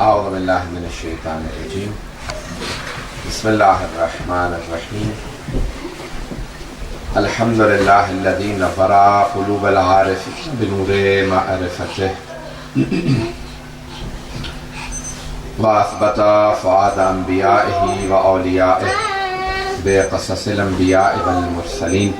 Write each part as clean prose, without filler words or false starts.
اعوذ باللہ من الشیطان الرجیم بسم اللہ الرحمن الرحیم الحمد للہ الذی نور قلوب العارفین بنور معرفتہ واثبت فؤاد انبیائہ واولیائہ بقصص الانبیاء والمرسلین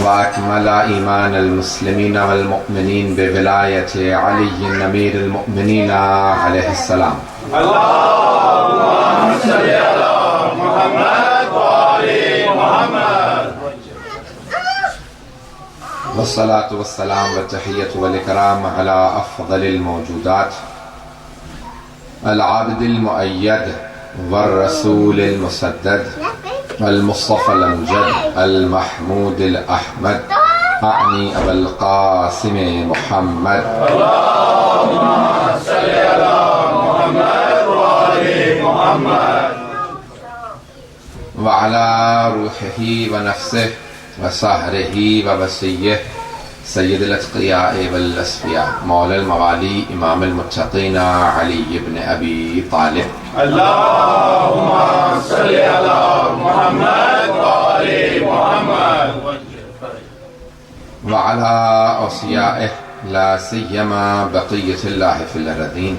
واکمل ایمان المسلمین والمؤمنین بولایت علی امیر المؤمنین علیہ السلام. اللہم صلی علی محمد وآل محمد. والصلاة والسلام والتحیۃ والاکرام علی افضل الموجودات العابد المؤید والرسول المسدد المصطفى الامجد المحمود الاحمد اعنی ابا القاسم محمد. اللهم صل على محمد وآل محمد وعلى روحه ونفسه وسهره ووصيه سید الاتقیاء والاصفیاء مولا الموالی امام المتقین علی بن ابی طالب. اللهم صل على محمد وآل محمد وعلى اوصیائه لا سیما بقیة اللہ فی الارضین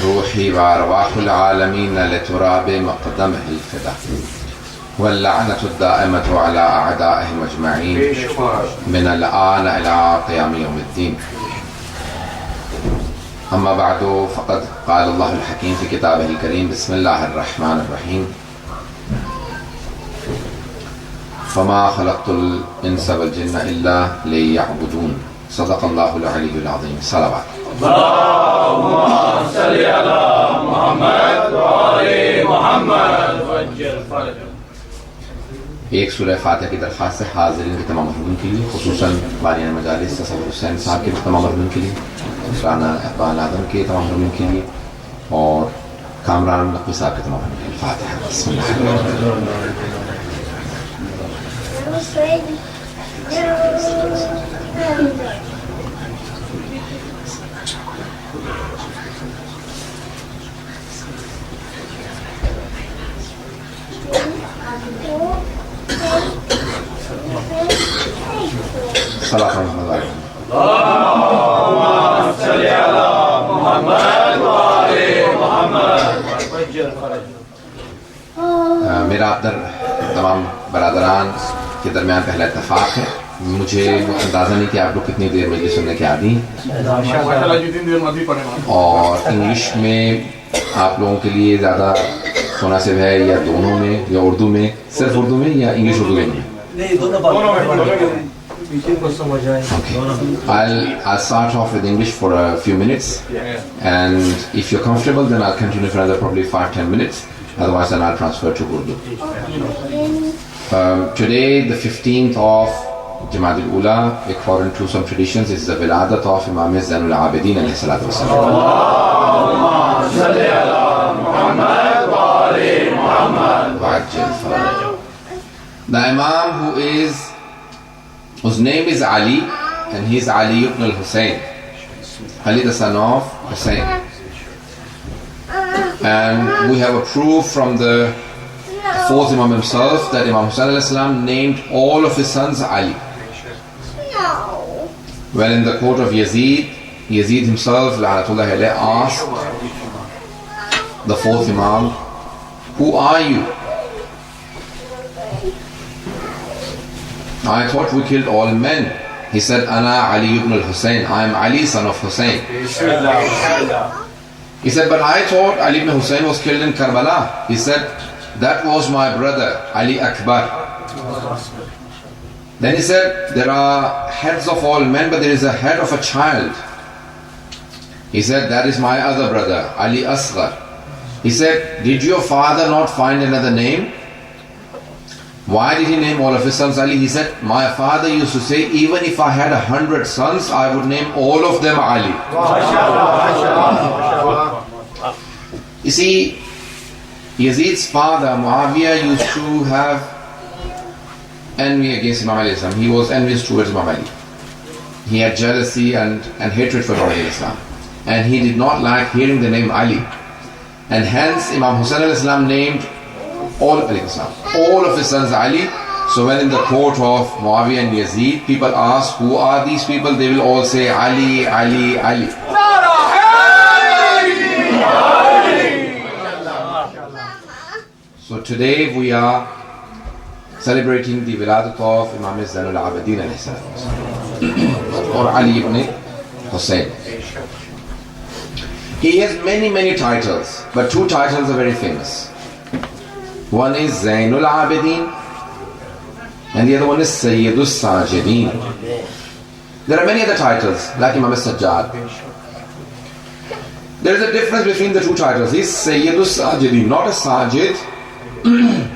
روحی وارواح العالمین لتراب مقدمه الفدا واللعنة الدائمة على أعدائهم أجمعين من الآن إلى قيام يوم الدين. أما بعد فقد قال الله الحكيم في كتابه الكريم بسم الله الرحمن الرحيم فما خلقت الإنس والجن إلا ليعبدون صدق الله العلي العظيم. صلوات. اللهم صل على محمد وآل محمد وعجل فرجهم. ایک سورہ فاتحہ کی درخواست ہے حاضرین کے تمام محرومین کے لیے، خصوصاً بانیان مجالس تصور حسین صاحب کے تمام محرومین کے لیے، رانا اقبال اعظم کے تمام محرومین کے لیے، اور کامران نقوی صاحب کے تمام محرومین کے لیے. فاتحہ. بسم صلاة محمد علیہ. اللهم صل على محمد وآل محمد. میرا آپ در تمام برادران کے درمیان پہلا اتفاق ہے. مجھے اندازہ نہیں کہ آپ لوگ کتنی دیر مجلس سننے کے عادی ہیں، اور انگلش میں آپ لوگوں کے لیے زیادہ مناسب ہے یا دونوں میں یا اردو میں، صرف اردو میں یا انگلش اردو میں؟ I'll start off with English for a few minutes, and if you're comfortable then I'll continue for another probably 5-10 minutes, otherwise then I'll transfer to Urdu. Today, the 15th of Jamad al-Ula, according to some traditions, is the Wiladat of Imam Zainul Abidin alayhi salatu wasalam. Allahumma salli ala Muhammad wa ali Muhammad wa'ajjal farajah. The Imam whose name is Ali, and he is Ali ibn al-Hussein, Ali the son of Hussein. And we have a proof from the fourth Imam himself that Imam Hussein alayhi salam named all of his sons Ali. Well, in the court of Yazid himself, la'natullahi alayhi, asked the fourth Imam, who are you? I thought we killed all men. He said, Ana Ali ibn al-Hussein, I am Ali son of Hussein. He said, but I thought Ali ibn Hussein was killed in Karbala. He said, that was my brother Ali Akbar. Then he said, there are heads of all men, but there is a head of a child. He said, that is my other brother Ali Asghar. He said, did your father not find another name? Why did he name all of his sons Ali? He said, my father used to say, even if I had 100 sons, I would name all of them Ali. You see, Yazid's father, Muawiyah, used to have envy against Imam alayhi salam. He was envious towards Imam Ali. He had jealousy and hatred for Imam alayhi salam. and he did not like hearing the name Ali. And hence Imam Hussain alayhi salam named all of his sons Ali. So when in the court of Muawiyah and Yazid, people ask, who are these people? They will all say Ali, Ali, Ali. So today we are celebrating the wiladat of Imam Zainul Abidin alayhi salam or Ali ibn Hussain. He has many titles, but two titles are very famous. One is Zainul Abidin and the other one is Sayyidus Sajidin. There are many other titles like Imam Sajjad. There is a difference between the two titles. He is Sayyidus Sajidin, not a Sajid.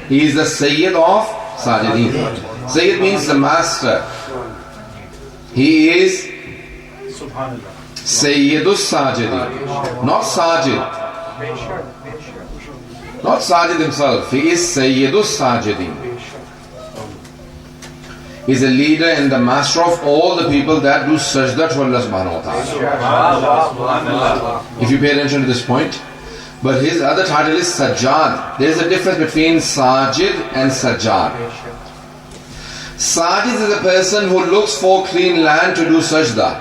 He is the Sayyid of Sajidin. Sayyid means the master. He is Sayyidus Sajidin, not Sajid. Not Sajid himself. He is Sayyidus Sajidin. He is a leader and the master of all the people that do sajda to Allah subhanahu wa ta'ala. If you pay attention to this point. But his other title is Sajjad. There is a difference between Sajid and Sajjad. Sajid is a person who looks for clean land to do sajda.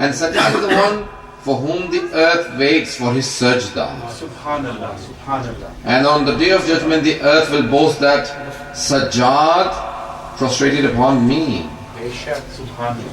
And Sajjad is the one for whom the earth waits for his sajda. Subhanallah, Subhanallah. And on the day of judgment, the earth will boast that Sajjad prostrated upon me.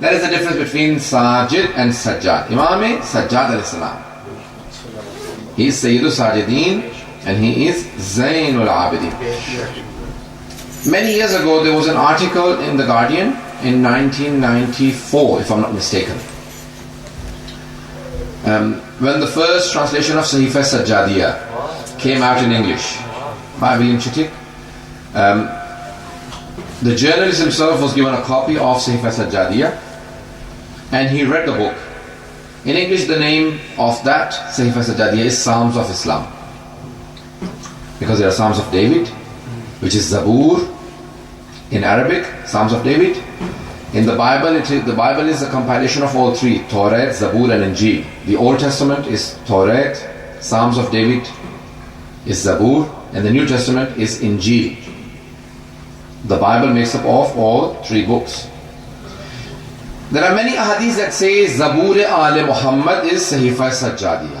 There is a difference between Sajid and Sajjad. Imam Sajjad alayhi salam, he is Sayyidus Sajidin and he is Zainul Abidin. Many years ago there was an article in The Guardian in 1994, if I'm not mistaken, when the first translation of Sahifa Sajjadiyah came out in English by William Chittick. The journalist himself was given a copy of Sahifa Sajjadiyah and he read the book. In English, the name of that Sahifa Sajjadiyah is Psalms of Islam, because there are Psalms of David, which is Zabur in Arabic, Psalms of David. In the Bible, the Bible is a compilation of all three: Torah, Zabur and Injil. The Old Testament is Torah, Psalms of David is Zabur, and the New Testament is Injil. The Bible makes up of all three books. There are many ahadith that say Zabur Al Muhammad is Sahifa Sajjadiyah.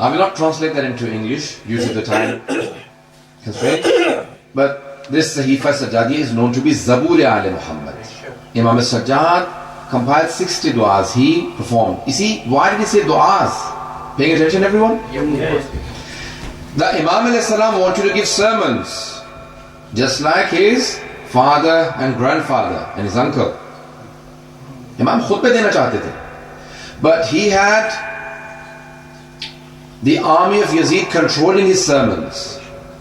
I will not translate that into English due to the time constraint, but this Sahifa Sajjadiyah is known to be Zabur Al Muhammad. Imam Sajjad compiled 60 du'as he performed. You see, why did he say du'as? Paying attention, everyone? The Imam alayhi salam wanted to give sermons, just like his father and grandfather and his uncle. Imam khutbah dena chahte the, but he had the army of Yazid controlling his sermons.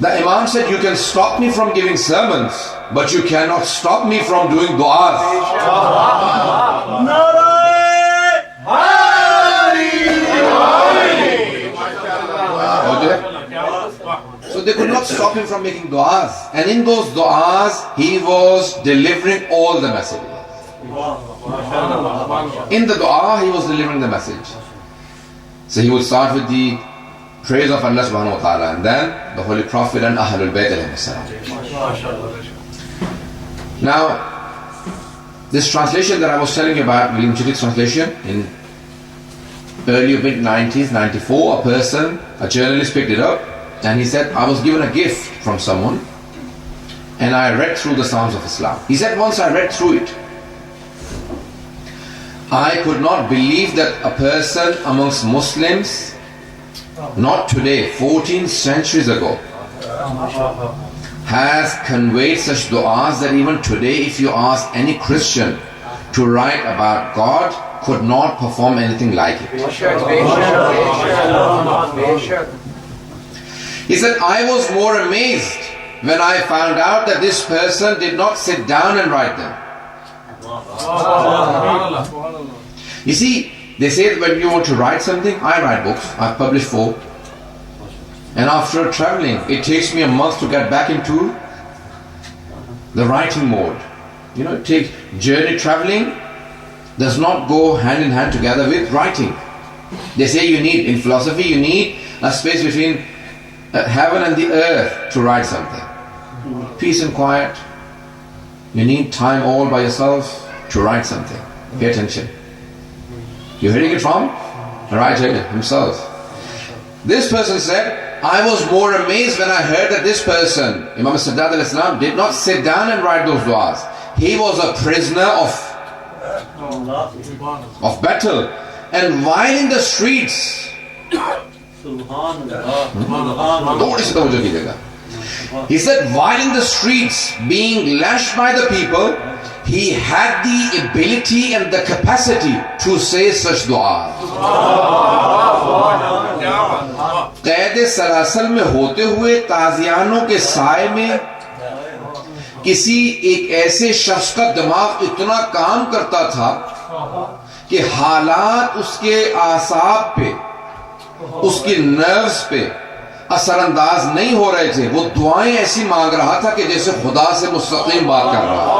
The Imam said, you can stop me from giving sermons, but you cannot stop me from doing du'as. Okay? So they could not stop him from making du'as, and in those du'as he was delivering all the messages. In the du'a he was delivering the message. So he would start with the praise of Allah subhanahu wa ta'ala, and then the Holy Prophet and Ahlul Bayt alayhi salam. Now, This translation that I was telling you about, William Chittick's translation, in early mid-90s, 94, a person, a journalist picked it up and he said, I was given a gift from someone and I read through the Psalms of Islam. He said, once I read through it, I could not believe that a person amongst Muslims, not today, 14 centuries ago, has conveyed such du'as that even today if you ask any Christian to write about God, could not perform anything like it. He said, I was more amazed when I found out that this person did not sit down and write them. You see, they say that when you want to write something, I write books. I've published 4. And after traveling, it takes me a month to get back into the writing mode. You know, it takes journey traveling does not go hand in hand together with writing. They say you need, in philosophy, you need a space between heaven and the earth to write something. Peace and quiet. You need time all by yourself to write something. Pay attention. You're hearing it from the writer himself. This person said, I was more amazed when I heard that this person, Imam Sadat al-Islam, did not sit down and write those du'as. He was a prisoner of battle. And while in the streets, he said, while in the streets being lashed by the people, he had the ability and the capacity to say such du'as. قید سلاسل میں ہوتے ہوئے تازیانوں کے سائے میں کسی ایک ایسے شخص کا دماغ اتنا کام کرتا تھا کہ حالات اس کے اعصاب پہ، اس کے نروز پہ اثر انداز نہیں ہو رہے تھے. وہ دعائیں ایسی مانگ رہا تھا کہ جیسے خدا سے مستقیم بات کر رہا.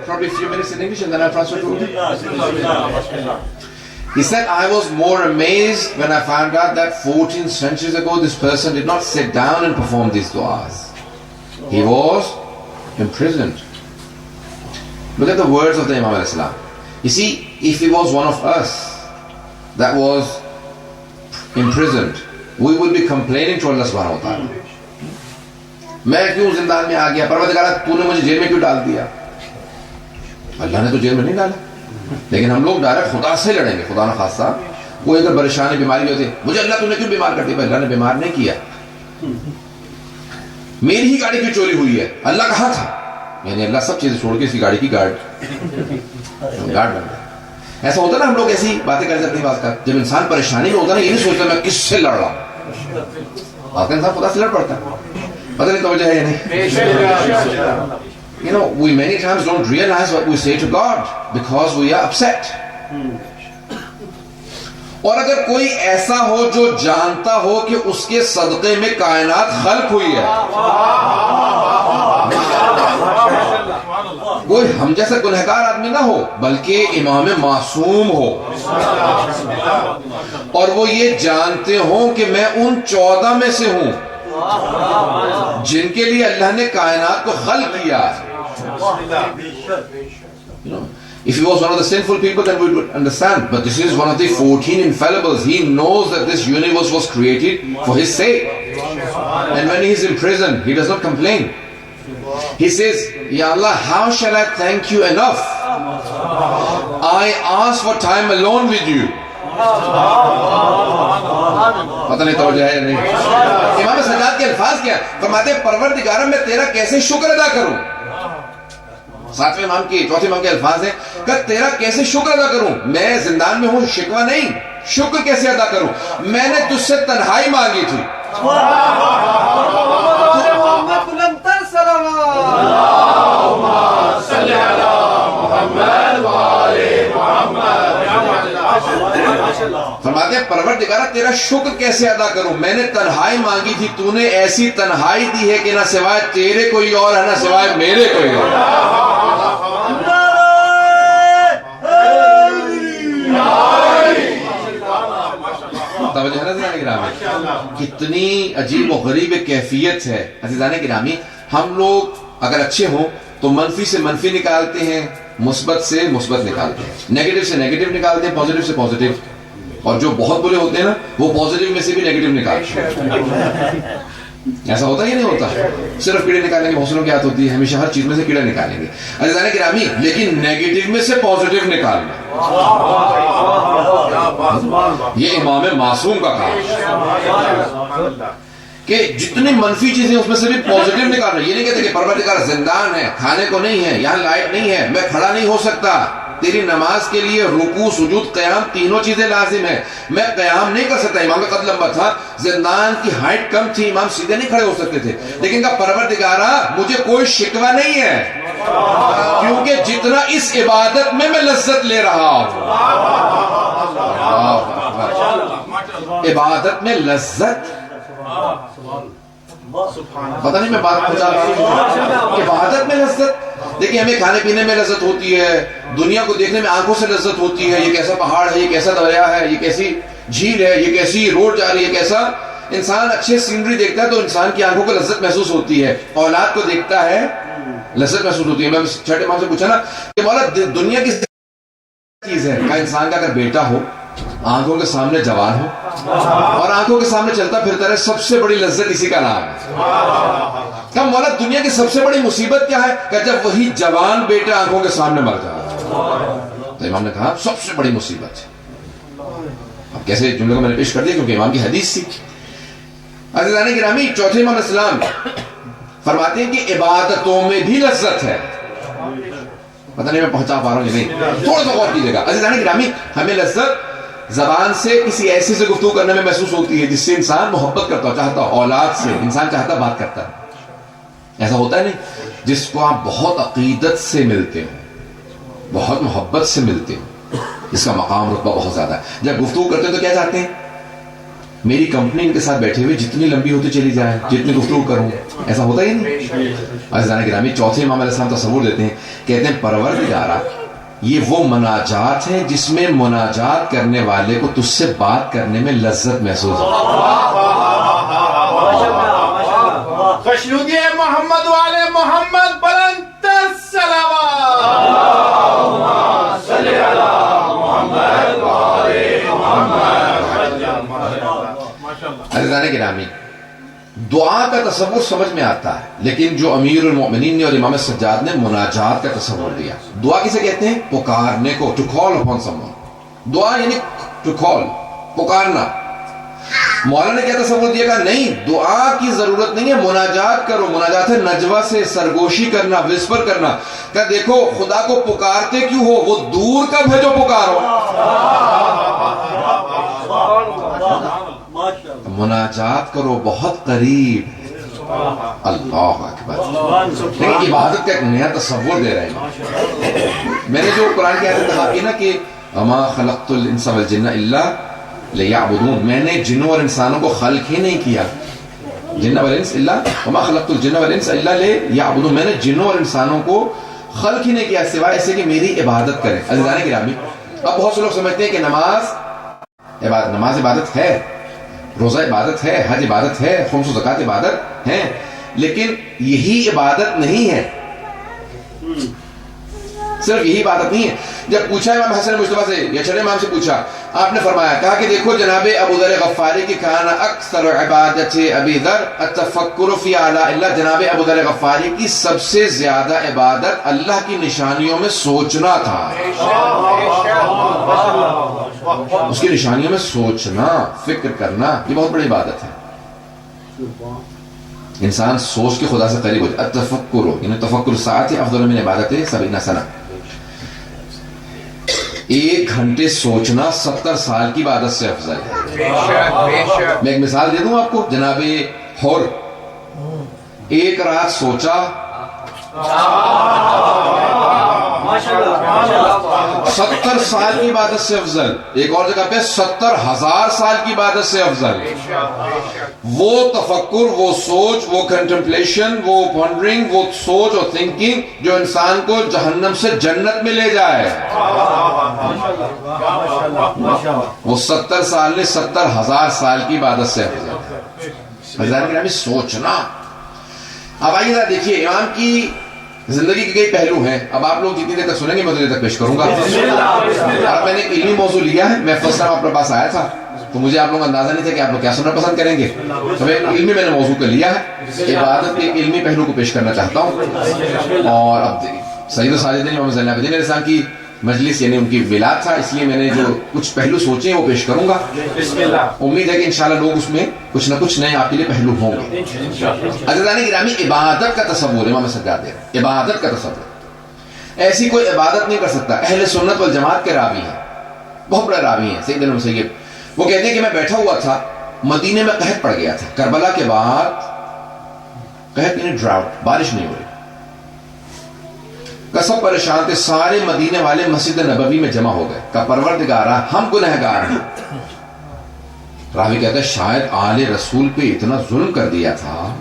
Probably a few minutes in English and then I'll transfer to Urdu. He said, I was more amazed when I found out that 14 centuries ago this person did not sit down and perform these du'as. He was imprisoned. Look at the words of the Imam al-Islam. You see, if he was one of us that was imprisoned, we would be complaining to Allah subhanahu wa ta'ala. میں کیوں زندان میں آ گیا؟ پروردگارہ تو نے مجھے jail میں کیوں ڈال دیا؟ اللہ نے تو جیل میں نہیں ڈالا، لیکن ہم لوگ ڈائریکٹ خدا سے لڑیں گے. خدا نہ خاصہ کوئی اگر پریشانی بیماری ہوتی، مجھے اللہ تو نے کیوں بیمار کر دیا؟ اللہ نے بیمار نہیں کیا. میری ہی گاڑی کی چوری ہوئی ہے، اللہ کہاں تھا؟ یعنی اللہ سب چیزیں چھوڑ کے اس کی گاڑی کی گارڈ بن گیا. ایسا ہوتا نا، ہم لوگ ایسی باتیں کر جاتے ہیں. بات کا جب انسان پریشانی میں ہوتا ہے نا، یہ نہیں سوچتا میں کس سے لڑ رہا ہوں. بات کا انسان خدا سے لڑ پڑتا ہے. پتہ نہیں توجہ ہے یا نہیں. You know, we many times don't realize what we say to God because we are upset. اور اگر کوئی ایسا ہو جو جانتا ہو کہ اس کے صدقے میں کائنات خلق ہوئی ہے، کوئی ہم جیسا گنہگار آدمی نہ ہو بلکہ امام معصوم ہو، اور وہ یہ جانتے ہوں کہ میں ان 14 میں سے ہوں جن کے لیے اللہ نے کائنات کو خلق کیا. You know, if he was one of the sinful people, then we would understand. But this is one of the 14 infallibles. He knows that this universe was created for his sake. And when he is in prison, he does not complain. He says, Ya Allah, how shall I thank you enough? I ask for time alone with you. پتہ نہیں توجہ ہے یا نہیں. امام سجاد کے الفاظ کیا فرماتے ہیں؟ پروردگارہ میں تیرا کیسے شکر ادا کروں. 7ویں امام کی 4تھے امام کے الفاظ ہیں کہ تیرا کیسے شکر ادا کروں. میں زندان میں ہوں، شکوہ نہیں، شکر کیسے ادا کروں. میں نے تجھ سے تنہائی مانگی تھی. فرماتے ہیں پروردگارہ تیرا شکر کیسے ادا کروں. میں نے تنہائی مانگی تھی، تو نے ایسی تنہائی دی ہے کہ نہ سوائے تیرے کوئی اور ہے، نہ سوائے میرے کوئی اور. توجہ ہے نا ذرا نگران میں. کتنی عجیب و غریب کیفیت ہے عزیزان گرامی. ہم لوگ اگر اچھے ہوں تو منفی سے منفی نکالتے ہیں, مثبت سے مثبت نکالتے ہیں, نیگیٹو سے نیگیٹو نکالتے ہیں, پازیٹو سے پازیٹو. اور جو بہت برے ہوتے ہیں نا وہ پازیٹو میں سے بھی نیگیٹو نکالتے ہیں. ایسا ہوتا ہے یا نہیں ہوتا؟ صرف کیڑے نکالنے کی حوصلوں کی عادت ہوتی ہے, ہمیشہ ہر چیز میں سے کیڑا نکالیں گے عزیزان گرامی. لیکن نیگیٹو میں سے پازیٹو نکالنا یہ امام معصوم کا کام ہے کہ جتنی منفی چیزیں اس میں سے بھی پازیٹو نکالنا. یہ نہیں کہتے کہ پروردگار زندان ہے, کھانے کو نہیں ہے, یہاں لائٹ نہیں ہے, میں کھڑا نہیں ہو سکتا. تیری نماز کے لیے رکوع سجود قیام تینوں چیزیں لازم ہیں, میں قیام نہیں کر سکتا. امام کا قد لمبا تھا, زندان کی ہائٹ کم تھی, امام سیدھے نہیں کھڑے ہو سکتے تھے. لیکن کہا پروردگارا مجھے کوئی شکوہ نہیں ہے, کیونکہ جتنا اس عبادت میں لذت لے رہا ہوں. عبادت میں لذت, پتہ نہیں میں بات پہنچا رہا ہوں. عبادت میں لذت. دیکھیں ہمیں کھانے پینے میں لذت ہوتی ہے, دنیا کو دیکھنے میں آنکھوں سے لذت ہوتی ہے. یہ کیسا پہاڑ ہے, یہ کیسا دریا ہے, یہ کیسی جھیل ہے, یہ کیسی روڈ جا رہی ہے, کیسا انسان اچھے سینری دیکھتا ہے تو انسان کی آنکھوں کو لذت محسوس ہوتی ہے. اولاد کو دیکھتا ہے لذت محسوس ہوتی ہے. میں چھٹے امام سے پوچھا نا کہ مولا دنیا کی چیز ہے, کہا انسان کا اگر بیٹا ہو, آنکھوں کے سامنے جوان ہو اور آنکھوں کے سامنے چلتا پھرتا رہے, سب سے بڑی لذت اسی کا نام ہے. کہ مولا دنیا کی سب سے بڑی مصیبت کیا ہے؟ کہ جب وہی جوان بیٹے آنکھوں کے سامنے مر جائے. تو امام نے کہا سب سے بڑی مصیبت ہے. اب کیسے جملے کو میں نے پیش کر دیا کیونکہ امام کی حدیث تھی. عزیزان گرامی, چوتھے امام اسلام فرماتے ہیں کہ عبادتوں میں بھی لذت ہے. پتہ نہیں میں پہنچا پا رہا ہوں یا نہیں, تھوڑا سا غور کیجیے گا. عزیزان گرامی, ہمیں لذت زبان سے کسی ایسی سے گفتگو کرنے میں محسوس ہوتی ہے جس سے انسان محبت کرتا ہو, چاہتا ہو. اولاد سے انسان چاہتا بات کرتا ہے. ایسا ہوتا ہے نہیں جس کو آپ بہت عقیدت سے ملتے ہو, بہت محبت سے ملتے ہو, اس کا مقام رتبہ بہت زیادہ ہے. جب گفتگو کرتے ہیں تو کیا چاہتے ہیں؟ میری کمپنی ان کے ساتھ بیٹھے ہوئے جتنی لمبی ہوتی چلی جائے, جتنی گفتگو کروں. ایسا ہوتا ہی نہیں. عزیزان گرامی, چوتھے امام علیہ السلام تصور دیتے ہیں, کہتے ہیں پروردگارا یہ وہ مناجات ہے جس میں مناجات کرنے والے کو تجھ سے بات کرنے میں لذت محسوس ہوتی. خوشنودی محمد والے محمد بلند صلوات. اللہم صلی علی محمد والے محمد. عزیزان گرامی, دعا کا تصور سمجھ میں آتا ہے, لیکن جو امیر المؤمنین نے اور امام سجاد نے مناجات کا تصور دیا. دعا کسے کہتے ہیں؟ پکارنے کو, to call upon someone. دعا یعنی to call, پکارنا. مولا نے کیا تصور دیا؟ کہ نہیں, دعا کی ضرورت نہیں ہے, مناجات کرو. مناجات ہے نجوہ سے سرگوشی کرنا, وسپر کرنا. کہ دیکھو خدا کو پکارتے کیوں ہو, وہ دور کب ہے جو پکارو. مناجات کرو بہت قریب. اللہ اکبر. لیکن عبادت کا ایک نیا تصور دے رہے ہیں. میں نے جو قرآن کی آیت کہا کی نا کہ وما خلقت الانس والجن الا لیعبدون, میں نے جنوں اور انسانوں کو خلق ہی نہیں کیا. جن والانس الا وما خلقت الجن والانس الا لیعبدون, میں نے جنوں اور انسانوں کو خلق ہی نہیں کیا سوائے ایسے کہ میری عبادت کریں. عزیزان گرامی, اب بہت سے لوگ سمجھتے ہیں کہ نماز عبادت ہے, روزہ عبادت ہے, حج عبادت ہے, خمس و زکوٰۃ عبادت ہے, لیکن یہی عبادت نہیں ہے. صرف یہی عبادت نہیں ہے. جب پوچھا امام حسن مجتبیٰ سے یا چھٹے امام سے پوچھا, آپ نے فرمایا, کہا کہ دیکھو جناب ابو ذر غفاری کی کان اکثر عبادت ابی ذر التفکر فی اعلیٰ اللہ. جناب ابو ذر غفاری کی سب سے زیادہ عبادت اللہ کی نشانیوں میں سوچنا تھا. اس کی نشانیوں میں سوچنا, فکر کرنا, یہ بہت بڑی عبادت ہے. انسان سوچ کے خدا سے قریب ہو جائے. التفکر یعنی تفکر الساعۃ افضل من عبادت 70 سنہ. 1 گھنٹے سوچنا 70 سال کی عبادت سے افضل ہے. میں ایک مثال دے دوں آپ کو. جناب حر 1 رات سوچا 70 سال کی عبادت سے افضل. ایک اور جگہ پہ 70,000 سال کی عبادت سے افضل. وہ تفکر, وہ سوچ, وہ کنٹمپلیشن, وہ پونڈرنگ, وہ سوچ اور تھنکنگ جو انسان کو جہنم سے جنت میں لے جائے, وہ 70 سال نے 70,000 سال کی عبادت سے افضل. حضرات گرامی سوچنا. اب آئیے ذرا دیکھیے امام کی زندگی کے کئی پہلو ہیں. اب آپ لوگ جتنی دیر تک سنیں گے میں اتنی دیر تک پیش کروں گا. اور میں نے ایک علمی موضوع لیا ہے. میں فرسٹ ٹائم آپ کے پاس آیا تھا تو مجھے آپ لوگوں کا اندازہ نہیں تھا کہ آپ لوگ کیا سننا پسند کریں گے. تو میں علمی میں نے موضوع کر لیا ہے. عبادت کے ایک علمی پہلو کو پیش کرنا چاہتا ہوں. اور اب سید الساجدین امام زین العابدین علیہ السلام کی مجلس یعنی ان کی ولادت تھا, اس لیے میں نے جو کچھ پہلو سوچے ہیں وہ پیش کروں گا. امید ہے کہ انشاءاللہ لوگ اس میں کچھ نہ کچھ نئے آپ کے لیے پہلو ہوں گے. عزیزان گرامی, عبادت کا تصور امام سجاد دے رہے, عبادت کا تصور ایسی کوئی عبادت نہیں کر سکتا. اہل سنت والجماعت کے راوی ہیں, بہت بڑے راوی ہیں سیدنا مسیب. وہ کہتے ہیں کہ میں بیٹھا ہوا تھا, مدینے میں قحط پڑ گیا تھا. کربلا کے بعد قحط یعنی ڈراؤٹ, بارش نہیں ہو رہی. سب پریشان تھے. سارے مدینے والے مسجد نبوی میں جمع ہو گئے. کہ پروردگارا ہم گنہگار ہیں. راوی کہتا ہے شاید آل رسول پہ اتنا ظلم کر دیا تھا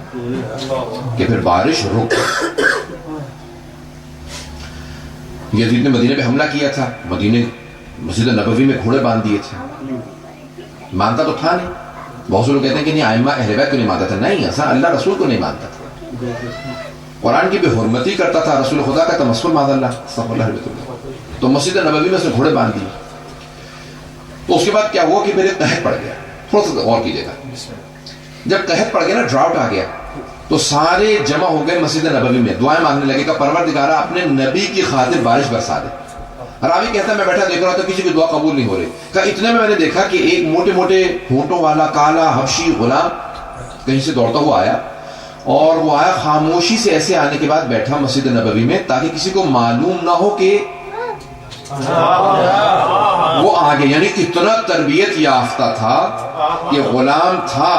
کہ پھر بارش رک. یزید نے مدینے پہ حملہ کیا تھا, مدینے مسجد نبوی میں گھوڑے باندھ دیے تھے. مانتا تو تھا نہیں. بہت سے لوگ کہتے ہیں کہ نہیں ائمہ اہل بیت کو نہیں مانتا تھا. نہیں, ایسا اللہ رسول کو نہیں مانتا تھا. قرآن کی بے حرمتی کرتا تھا, رسول خدا کا تمسخر معاذ اللہ استغفر اللہ رب اللہ. تو مسجد نبوی میں اس نے گھوڑے باندھ دیے. تو اس کے بعد کیا ہوا کہ پھر ایک قحط پڑ گیا. تھوڑا سا غور کیجیے گا. جب قحط پڑ گیا نا, ڈراؤٹ آ گیا, تو سارے جمع ہو گئے مسجد نبوی میں. دعائیں مانگنے لگے کہ پروردگارا اپنے نبی کی خاطر بارش برسا دے. راوی کہتا ہے میں بیٹھا دیکھ رہا تھا, کسی کی دعا قبول نہیں ہو رہی. کہ اتنے میں نے دیکھا کہ ایک موٹے موٹے ہونٹوں والا کالا حبشی غلام کہیں سے دوڑتا ہوا آیا, اور وہ آیا خاموشی سے ایسے آنے کے بعد بیٹھا مسجد نبوی میں, تاکہ کسی کو معلوم نہ ہو کہ وہ آگے. یعنی اتنا تربیت یافتہ تھا کہ غلام تھا,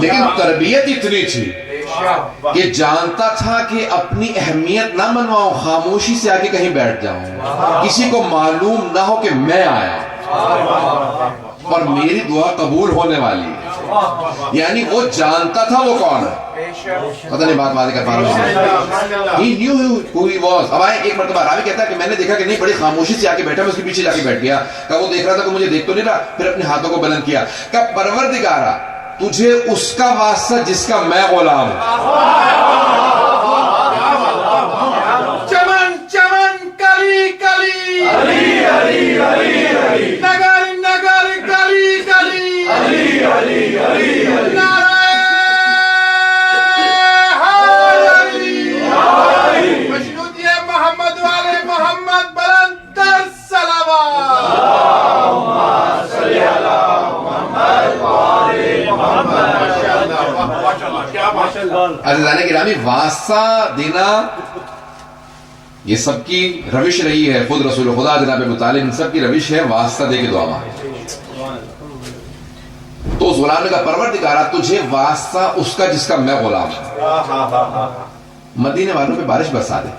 لیکن تربیت اتنی تھی کہ جانتا تھا کہ اپنی اہمیت نہ منواؤں, خاموشی سے آ کے کہیں بیٹھ جاؤں, کسی کو معلوم نہ ہو کہ میں آیا اور میری دعا قبول ہونے والی ہے. یعنی وہ جانتا تھا وہ کون ہے. پتہ نہیں بات واضح کر پا رہا ہوں. He knew who he was. اب آئے ایک مرتبہ راوی کہتا ہے کہ میں نے دیکھا کہ نہیں, بڑی خاموشی سے آ کے بیٹھا, میں اس کے پیچھے جا کے بیٹھ گیا. کہ وہ دیکھ رہا تھا کہ مجھے دیکھ تو نہیں رہا. پھر اپنے ہاتھوں کو بلند کیا کہ پروردگارا تجھے اس کا واسطہ جس کا میں غلام ہوں. چمن چمن کلی کلی علی علی علی علی, نگر نگر گلی گلی علی علی علی علی, نعرہ حیدری, مشروطیہ محمد والے محمد بلند تر صلوات. اللہم صلی علی محمد والے محمد. عزیزان گرامی, واسطہ دینا یہ سب کی روش رہی ہے. خود رسول خدا جناب ابو طالب ان سب کی روش ہے, واسطہ دے کے دعا مانگے. تو اس غلام نے کہا پروردگارا تجھے واسطہ اس کا جس کا میں غلام ہوں, مدینے والوں پہ بارش برسا دے.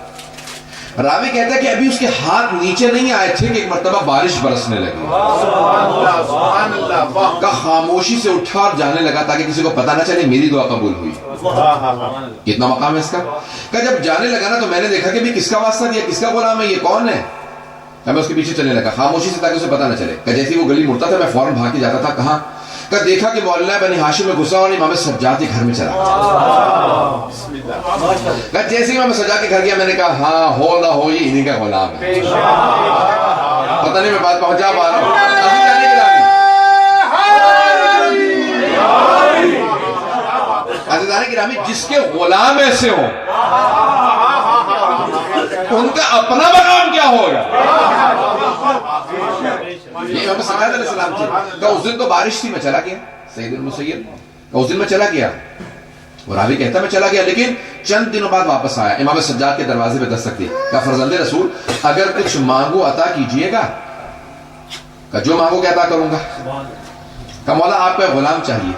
راوی کہتا ہے کہ ابھی اس کے ہاتھ نیچے نہیں آئے تھے کہ ایک مرتبہ بارش برسنے لگی. کا خاموشی سے اٹھا اور جانے لگا تاکہ کسی کو پتہ نہ چلے میری دعا قبول ہوئی. کتنا مقام ہے اس کا. کہ جب جانے لگا نا تو میں نے دیکھا کہ بھی کس کا واسطہ دیا, کس کا غلام ہے, یہ کون ہے. میں اس کے پیچھے چلنے لگا خاموشی سے تاکہ اسے پتہ نہ چلے. کہ جیسے وہ گلی مڑتا تھا میں فوراً بھاگ کے جاتا تھا. کہاں کہ دیکھا کہ مولا بنی ہاشم میں گھسا اور امام سجاد کے گھر میں چلا. کہ جیسے امام سجاد کے گھر گیا میں نے کہا ہاں ہو نہ ہو یہ انہی کا غلام ہے. پتہ نہیں میں بات پہنچا پا رہا ہوں. عزیزان گرامی, جس کے غلام ایسے ہوں ان کا اپنا مقام کیا ہوگا. یہ امام سجاد علیہ السلام تھی. کہ اس دن تو بارش تھی, میں چلا گیا. سید المسیب کہ اس دن میں چلا گیا. اور راوی کہتا میں چلا گیا, لیکن چند دنوں بعد واپس آیا. امام سجاد کے دروازے پہ دستک دی. کہ فرزند رسول اگر کچھ مانگو عطا کیجئے گا. کہ جو مانگو کہ عطا کروں گا. کہ مولا آپ کو غلام چاہیے.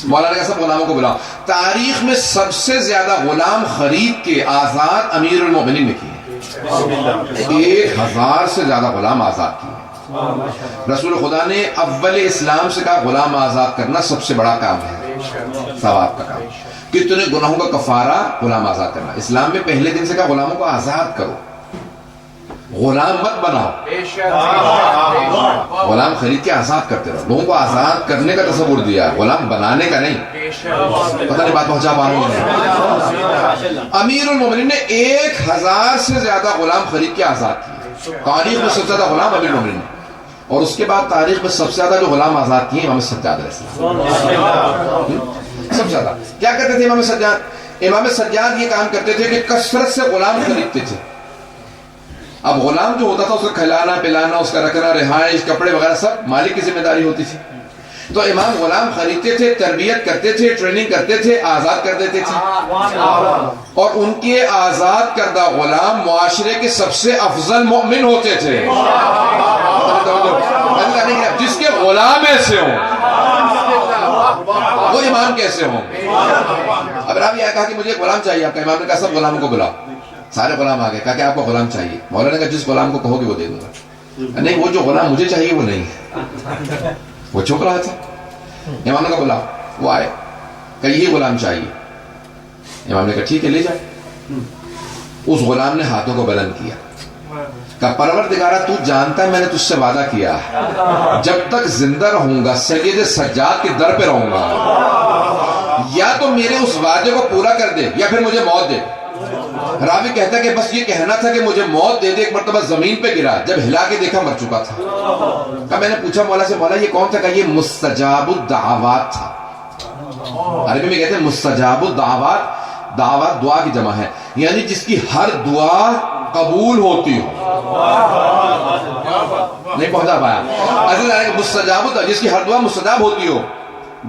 مولا نے کہا سب غلاموں کو بلاؤ. تاریخ میں سب سے زیادہ غلام خرید کے آزاد امیر المومنین نے کیے. 1000 سے زیادہ غلام آزاد کیے. رسول خدا نے اول اسلام سے کہا غلام آزاد کرنا سب سے بڑا کام ہے, ثواب کا کام. کتنے گناہوں کا کفارہ غلام آزاد کرنا. اسلام میں پہلے دن سے کہا غلاموں کو آزاد کرو. غلام مت بناؤ، غلام خرید کے آزاد کرتے رہو. لوگوں کو آزاد کرنے کا تصور دیا، غلام بنانے کا نہیں. پتہ نہیں بات پہنچا پا رہا ہوں. امیر المومنین نے 1000 سے زیادہ غلام خرید کے آزاد کیے. تاریخ میں سب سے زیادہ غلام امیر المومنین نے، اور اس کے بعد تاریخ میں سب سے زیادہ جو غلام آزاد کیے امام سجاد علیہ السلام. سب سے زیادہ کیا کرتے تھے امام سجاد؟ امام سجاد یہ کام کرتے تھے کہ کثرت سے غلام خریدتے تھے. اب غلام جو ہوتا تھا اس کا کھلانا پلانا، اس کا رکھنا، رہائش، کپڑے وغیرہ سب مالک کی ذمہ داری ہوتی تھی. تو امام غلام خریدتے تھے، تربیت کرتے تھے، ٹریننگ کرتے تھے، آزاد کر دیتے تھے. اور ان کے آزاد کردہ غلام معاشرے کے سب سے افضل مؤمن ہوتے تھے. جس کے غلام ایسے ہوں وہ امام کیسے ہوں؟ اب رابعہ یہ کہا کہ مجھے غلام چاہیے آپ کا. امام نے کہا سب غلاموں کو بلاؤ. سارے غلام آ گئے. کہا کہ آپ کو غلام چاہیے. مولانا نے کہا جس غلام کو کہو گے وہ دے دوں گا. نہیں، وہ جو غلام مجھے چاہیے وہ نہیں. وہ چھپ رہا تھا. امام نے کہا بلاؤ. وہ آئے. کہا یہی غلام چاہیے. امام نے کہا ٹھیک ہے لے جائے. اس غلام نے ہاتھوں کو بلند کیا. کہا پروردگارہ تو جانتا ہے میں نے تجھ سے وعدہ کیا جب تک زندہ رہوں گا سید سجاد کے در پہ رہوں گا، یا تو میرے اس وعدے کو پورا کر دے یا پھر مجھے موت دے. راوی کہتا ہے کہ بس یہ کہنا تھا کہ مجھے موت دے دے. ایک مرتبہ زمین پہ گرا، جب ہلا کے دیکھا مر چکا تھا. کہا میں نے پوچھا مولا سے مولا یہ کون تھا؟ کہا یہ مستجاب الدعوات تھا. عربی میں کہتے ہیں مستجاب الدعوات. دعوات دعا کی جمع ہے، یعنی جس کی ہر دعا قبول ہوتی ہو. نہیں پہنچا پایا. مستجاب جس کی ہر دعا مستجاب ہوتی ہو.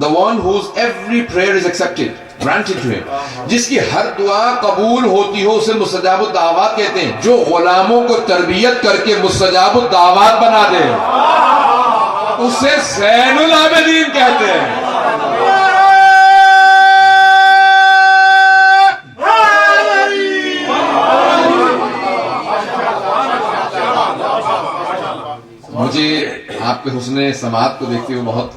The one whose every prayer is accepted, granted to him. جس کی ہر دعا قبول ہوتی ہو اسے مستجاب الدعوات کہتے ہیں. جو غلاموں کو تربیت کر کے مستجاب الدعوات بنا دے اسے زین العابدین کہتے ہیں. مجھے آپ کے حسن سماعت کو دیکھتے ہوئے بہت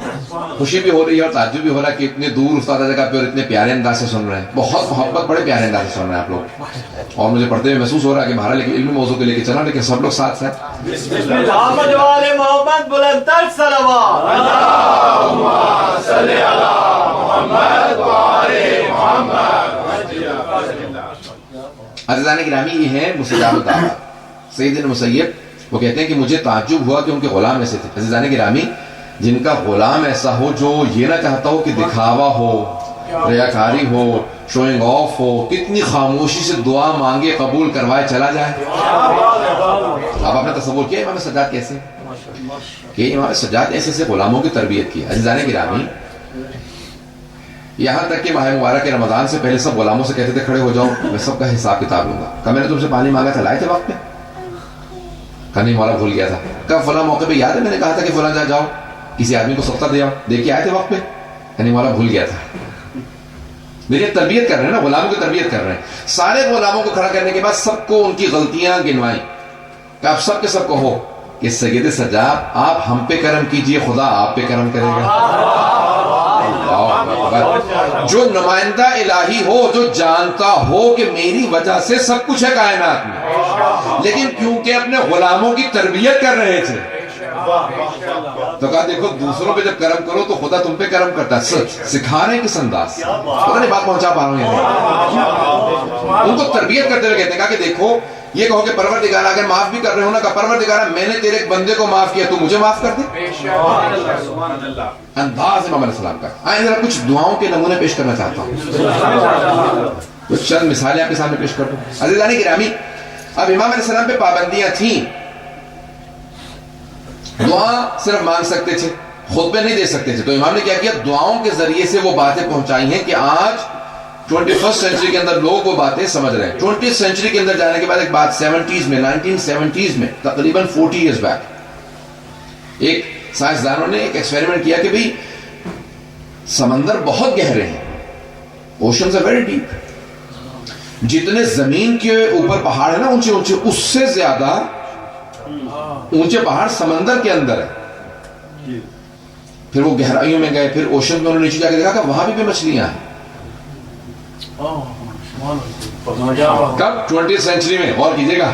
خوشی بھی ہو رہی ہے اور تعجب بھی ہو رہا ہے کہ اتنے دور استاد جگہ پہ اور اتنے پیارے انداز سے سن رہے ہیں. بہت محبت، بڑے پیارے انداز سے سن رہے ہیں آپ لوگ. اور مجھے پڑھتے ہوئے محسوس ہو رہا ہے کہ بہرحال علمی موضوع کو لے کے چلا، لیکن سب لوگ ساتھ ہیں. محمد والے محمد بلندتر صلوات. اللہم صلی علی محمد والے محمد. عزیزان گرامی یہ ہیں مستجاب الدعوات. سید المسیب وہ کہتے ہیں کہ مجھے تعجب ہوا کہ ان کے غلام ایسے تھے. عزیزان گرامی جن کا غلام ایسا ہو جو یہ نہ چاہتا ہو کہ دکھاوا ہو، ریاکاری ہو، شوئنگ آف ہو، کتنی خاموشی سے دعا مانگے قبول کروائے چلا جائے. اب آپ نے تصور کیا امام سجاد کیسے کہ امام سجاد ایسے سے غلاموں کی تربیت کی. عزیزان گرامی یہاں تک کہ ماہ مبارک رمضان سے پہلے سب غلاموں سے کہتے تھے کھڑے ہو جاؤ میں سب کا حساب کتاب لوں گا. کہا میں نے تم سے پانی مانگا تھا لائے تھے وقت پہ؟ کہا نہیں مولا بھول گیا تھا. کہا فلاں موقع پہ یاد ہے میں نے کہا تھا کہ فلاں جاؤ کسی آدمی کو سخت دے آؤ، دے کے آئے تھے وقت پہ؟ یعنی مولا بھول گیا تھا. دیکھیں تربیت کر رہے ہیں نا، غلاموں کی تربیت کر رہے ہیں. سارے غلاموں کو کھڑا کرنے کے بعد سب کو ان کی غلطیاں گنوائیں کہ آپ سب کے سب کہو کہ سید سجاد آپ ہم پہ کرم کیجئے خدا آپ پہ کرم کرے گا. جو نمائندہ الہی ہو، جو جانتا ہو کہ میری وجہ سے سب کچھ ہے کائنات میں، لیکن کیونکہ اپنے غلاموں کی تربیت کر رہے تھے تو کہا دیکھو دوسروں پہ جب کرم کرو تو خدا تم پہ کرم کرتا ہے. سچ سکھا رہے ہیں کس انداز سے، پتہ نہیں بات پہنچا پا رہا ہوں. ان کو تربیت کرتے ہوئے کہتے ہیں کہا کہ دیکھو یہ کہو کہ پروردگارہ اگر معاف بھی کر رہے ہو نا، کہ پروردگارہ میں نے تیرے ایک بندے کو معاف کیا تو مجھے معاف کر دے. انداز امام علیہ السلام کا. آئیں ذرا کچھ دعاؤں کے نمونے پیش کرنا چاہتا ہوں، کچھ چند مثالیں آپ کے سامنے پیش کر دوں. عزیزان گرامی اب امام علیہ السلام پہ پابندیاں تھیں. دعا صرف مانگ سکتے تھے، خطبے نہیں دے سکتے تھے. تو امام نے کیا کیا؟ دعاؤں کے ذریعے سے وہ باتیں پہنچائی ہیں کہ آج 21st سینچری کے اندر لوگ وہ باتیں سمجھ رہے ہیں. 20th سینچری کے اندر جانے کے بعد ایک بات 70s میں 1970s میں تقریباً 40 years بیک ایک سائنسدانوں نے ایک ایکسپیریمنٹ کیا کہ بھئی سمندر بہت گہرے ہیں، اوشنز are very deep. جتنے زمین کے اوپر پہاڑ ہیں نا اونچے اونچے، اس سے زیادہ اونچے پہاڑ سمندر کے اندر ہے. پھر وہ گہرائیوں میں گئے، پھر اوشن میں انہوں نے نیچے جا کے دیکھا کہ وہاں بھی مچھلیاں ہیں. کب؟ 20th سینچری میں. غور کیجئے گا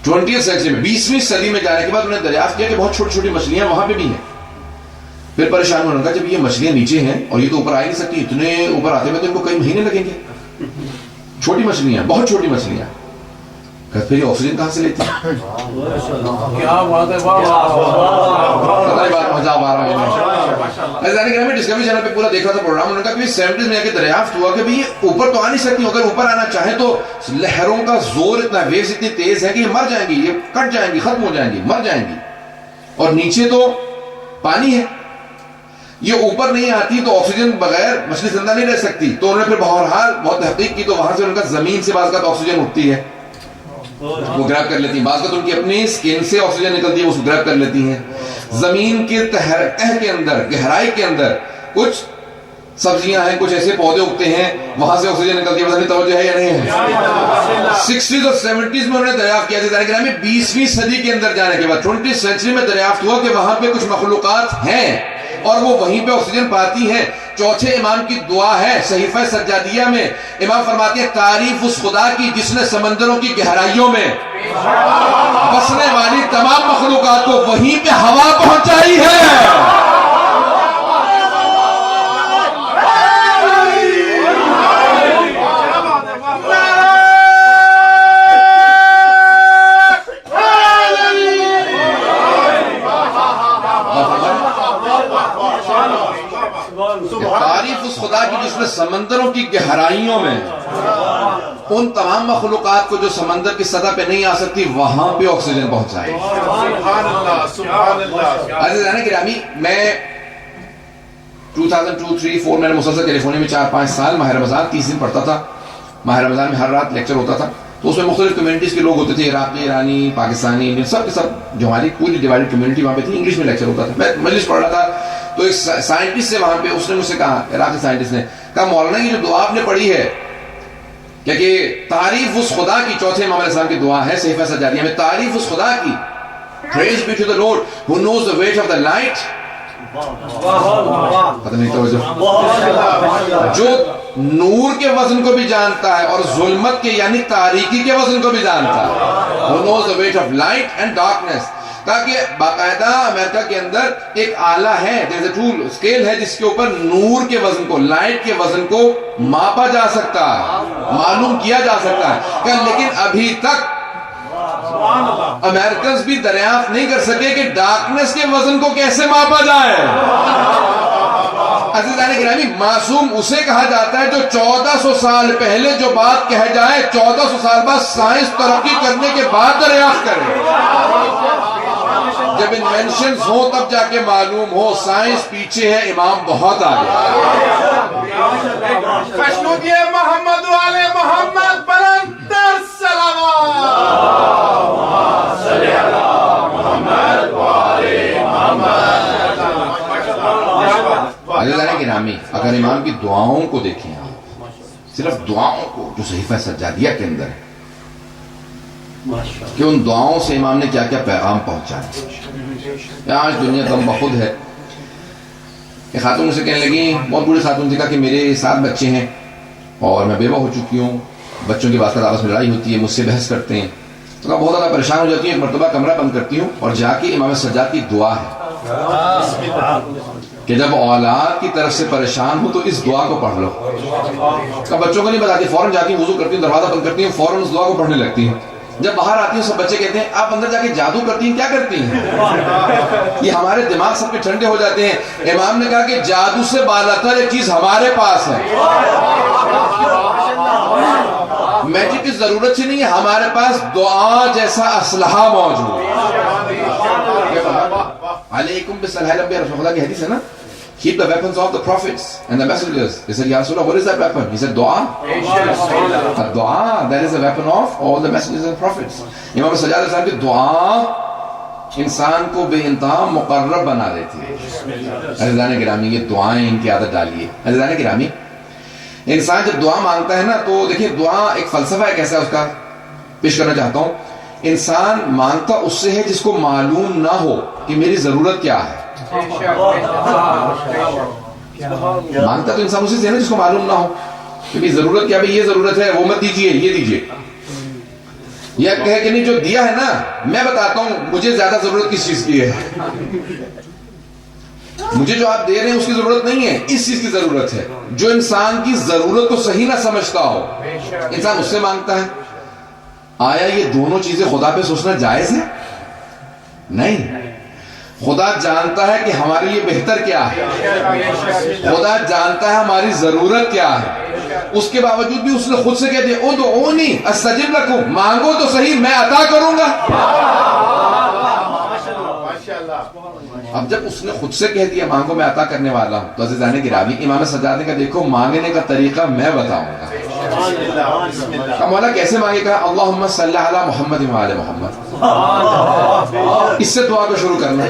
20th سینچری میں 20ویں صدی میں جانے کے بعد انہوں نے دریافت کیا کہ بہت چھوٹی چھوٹی مچھلیاں وہاں پہ بھی ہیں. پھر پریشان ہونے لگا جب یہ مچھلیاں نیچے ہیں اور یہ تو اوپر آ نہیں سکتی, اتنے اوپر آتے میں تو ان کو کئی مہینے لگیں گے, چھوٹی مچھلیاں, بہت چھوٹی مچھلیاں, پھر یہ آکسیجن کہاں سے لیتی ہیں؟ کیا بات ہے, ڈسکوری چینل پہ پورا دیکھ رہا تھا پروگرام, انہوں نے کہا کہ 70s میں آ کے دریافت ہوا کہ یہ اوپر تو آ نہیں سکتی, اگر اوپر آنا چاہیں تو لہروں کا زور اتنا, ویوز اتنی تیز ہے کہ یہ مر جائیں گی, یہ کٹ جائیں گی, ختم ہو جائیں گی, مر جائیں گی, اور نیچے تو پانی ہے, یہ اوپر نہیں آتی تو آکسیجن بغیر مچھلی زندہ نہیں رہ سکتی. تو انہوں نے پھر بہرحال بہت تحقیق کی, تو وہاں سے ان کا زمین سے بعض کا آکسیجن اٹھتی ہے, وہ گریب کر لیتی ہیں, بعض کا ان کی اپنی سکن سے آکسیجن نکلتی ہے, وہ گریب کر لیتی ہیں. زمین کے تہ کے اندر, گہرائی کے اندر کچھ سبزیاں ہیں, کچھ ایسے پودے اگتے ہیں, وہاں سے آکسیجن نکلتی ہے. پتہ توجہ ہے یا نہیں ہے؟ 60s اور 70s میں انہوں نے دریافت کیا تھا. 20ویں صدی کے اندر جانے کے بعد 20th سینچری میں دریافت ہوا کہ وہاں پہ کچھ مخلوقات ہیں اور وہ وہیں پہ آکسیجن پاتی ہیں. چوتھے امام کی دعا ہے صحیفہ سجادیہ میں, امام فرماتے ہیں تعریف اس خدا کی جس نے سمندروں کی گہرائیوں میں بسنے والی تمام مخلوقات کو وہیں پہ ہوا پہنچائی ہے. تعریف اس خدا کی جس نے سمندروں کی گہرائیوں میں ان تمام مخلوقات کو جو سمندر کی سطح پہ نہیں آ سکتی وہاں پہ آکسیجن پہنچائی. عزیزان گرامی, میں 2002-3-4 میں نے مسلسل کیلیفورنیا میں 4-5 سال ماہ رمضان 30 دن پڑھتا تھا. ماہ رمضان میں ہر رات لیکچر ہوتا تھا, تو اس میں مختلف کمیونٹیز کے لوگ ہوتے تھے, عراقی, ایرانی, پاکستانی, انڈین, سب کے سب جو ہماری پوری ڈیوائڈڈ کمیونٹی وہاں پہ تھی. انگلش میں لیکچر ہوتا تھا, میں مجلس پڑھ رہا تھا, تو ایک سائنٹسٹ سے وہاں پہ, اس نے مجھ سے کہا, عراقی سائنٹسٹ نے کہا, مولانا یہ جو دعا آپ نے پڑھی ہے کہ تعریف اس خدا کی, چوتھے امام علیہ السلام کی دعا ہے صحیفہ سجادیہ میں, تعریف اس خدا کی, praise be to the Lord who knows the weight of the light, پتہ نہیں توجہ, جو نور کے وزن کو بھی جانتا ہے اور ظلمت کے یعنی تاریکی کے وزن کو بھی جانتا ہے, who knows the weight of light and darkness. تاکہ باقاعدہ امریکہ کے اندر ایک آلہ ہے, there is a tool, scale ہے جس کے اوپر نور کے وزن کو, لائٹ کے وزن کو ماپا جا سکتا ہے, معلوم کیا جا سکتا ہے. لیکن ابھی تک امریکنز بھی دریافت نہیں کر سکے کہ ڈارکنس کے وزن کو کیسے ماپا جائے. عزیزان گرامی, معصوم اسے کہا جاتا ہے جو 1400 سال پہلے جو بات کہہ جائے 1400 سال بعد سائنس ترقی کرنے کے بعد دریافت کرے. جب انوینشنز ہوں تب جا کے معلوم ہو سائنس پیچھے ہے, امام بہت آگے. خوشنودی محمد والے محمد بلند تر صلوات. صلی اللہ محمد والے محمد. عزیزان گرامی, اگر امام کی دعاؤں کو دیکھیں آپ, صرف دعاؤں کو جو صحیفہ سجادیہ کے اندر ہے, کہ ان دعاؤں سے امام نے کیا کیا پیغام پہنچایا. آج دنیا غم بخود ہے. ایک خاتون مجھ سے کہنے لگی, بہت بوڑھی خاتون تھی, کہا کہ میرے 7 بچے ہیں اور میں بیوہ ہو چکی ہوں, بچوں کی بات آپس میں لڑائی ہوتی ہے, مجھ سے بحث کرتے ہیں, تو کہا بہت زیادہ پریشان ہو جاتی ہوں. ایک مرتبہ کمرہ بند کرتی ہوں اور جا کے امام سجاد کی دعا ہے کہ جب اولاد کی طرف سے پریشان ہو تو اس دعا کو پڑھ لو. کہا بچوں کو نہیں بتاتی, فوراً جاتی ہوں, وضو کرتی ہوں, دروازہ بند کرتی ہوں, فوراً اس دعا کو پڑھنے لگتی ہوں. جب باہر آتی ہوں سب بچے کہتے ہیں آپ اندر جا کے جادو کرتی ہیں, کیا کرتی ہیں؟ یہ ہمارے دماغ سب کے ٹھنڈے ہو جاتے ہیں. امام نے کہا کہ جادو سے بالاتر ایک چیز ہمارے پاس ہے, میجک کی ضرورت ہی نہیں ہے, ہمارے پاس دعا جیسا اسلحہ موجود ہے. علیکم بالصلاۃ علی رسول اللہ کی حدیث ہے نا, keep the weapons of the prophets and the messengers. They said, Ya Rasulullah, what is that weapon? He said, dua. Dua, that is the weapon of all the messengers and prophets. امام سجاد علیہ السلام کی دعا انسان کو بے انتہا مقرب بنا دیتی ہے. عزیزان گرامی, یہ دعائیں ان کی عادت ڈالیے. عزیزان گرامی, انسان جب دعا مانگتا ہے نا, تو دیکھیے دعا ایک فلسفہ ہے, کیسا اس کا پیش کرنا چاہتا ہوں. انسان مانگتا اس سے ہے جس کو معلوم نہ ہو کہ میری ضرورت کیا ہے. مانگتا تو انسان اسے سے نا جس کو معلوم نہ ہو کہ ضرورت کیا, بھئی یہ ضرورت ہے, وہ مت دیجئے, یہ دیجئے. یا کہے کہ نہیں جو دیا ہے نا میں بتاتا ہوں مجھے زیادہ ضرورت کس چیز کی ہے، مجھے جو آپ دے رہے ہیں اس کی ضرورت نہیں ہے، اس چیز کی ضرورت ہے۔ جو انسان کی ضرورت کو صحیح نہ سمجھتا ہو انسان اس سے مانگتا ہے۔ آیا یہ دونوں چیزیں خدا پہ سوچنا جائز ہے؟ نہیں، خدا جانتا ہے کہ ہمارے لیے بہتر کیا ہے، خدا جانتا ہے ہماری ضرورت کیا ہے، اس کے باوجود بھی اس نے خود سے کہہ دیا ادعونی استجب لکم، مانگو تو صحیح میں عطا کروں گا۔ اب جب اس نے خود سے کہہ دیا مانگو میں عطا کرنے والا ہوں، تو عزیزان گرامی امام سجاد نے کہا دیکھو مانگنے کا طریقہ میں بتاؤں گا۔ مولا کیسے مانگے گا؟ اللہم صلی علی محمد وعلی محمد، اس سے دعا کو شروع کرنا۔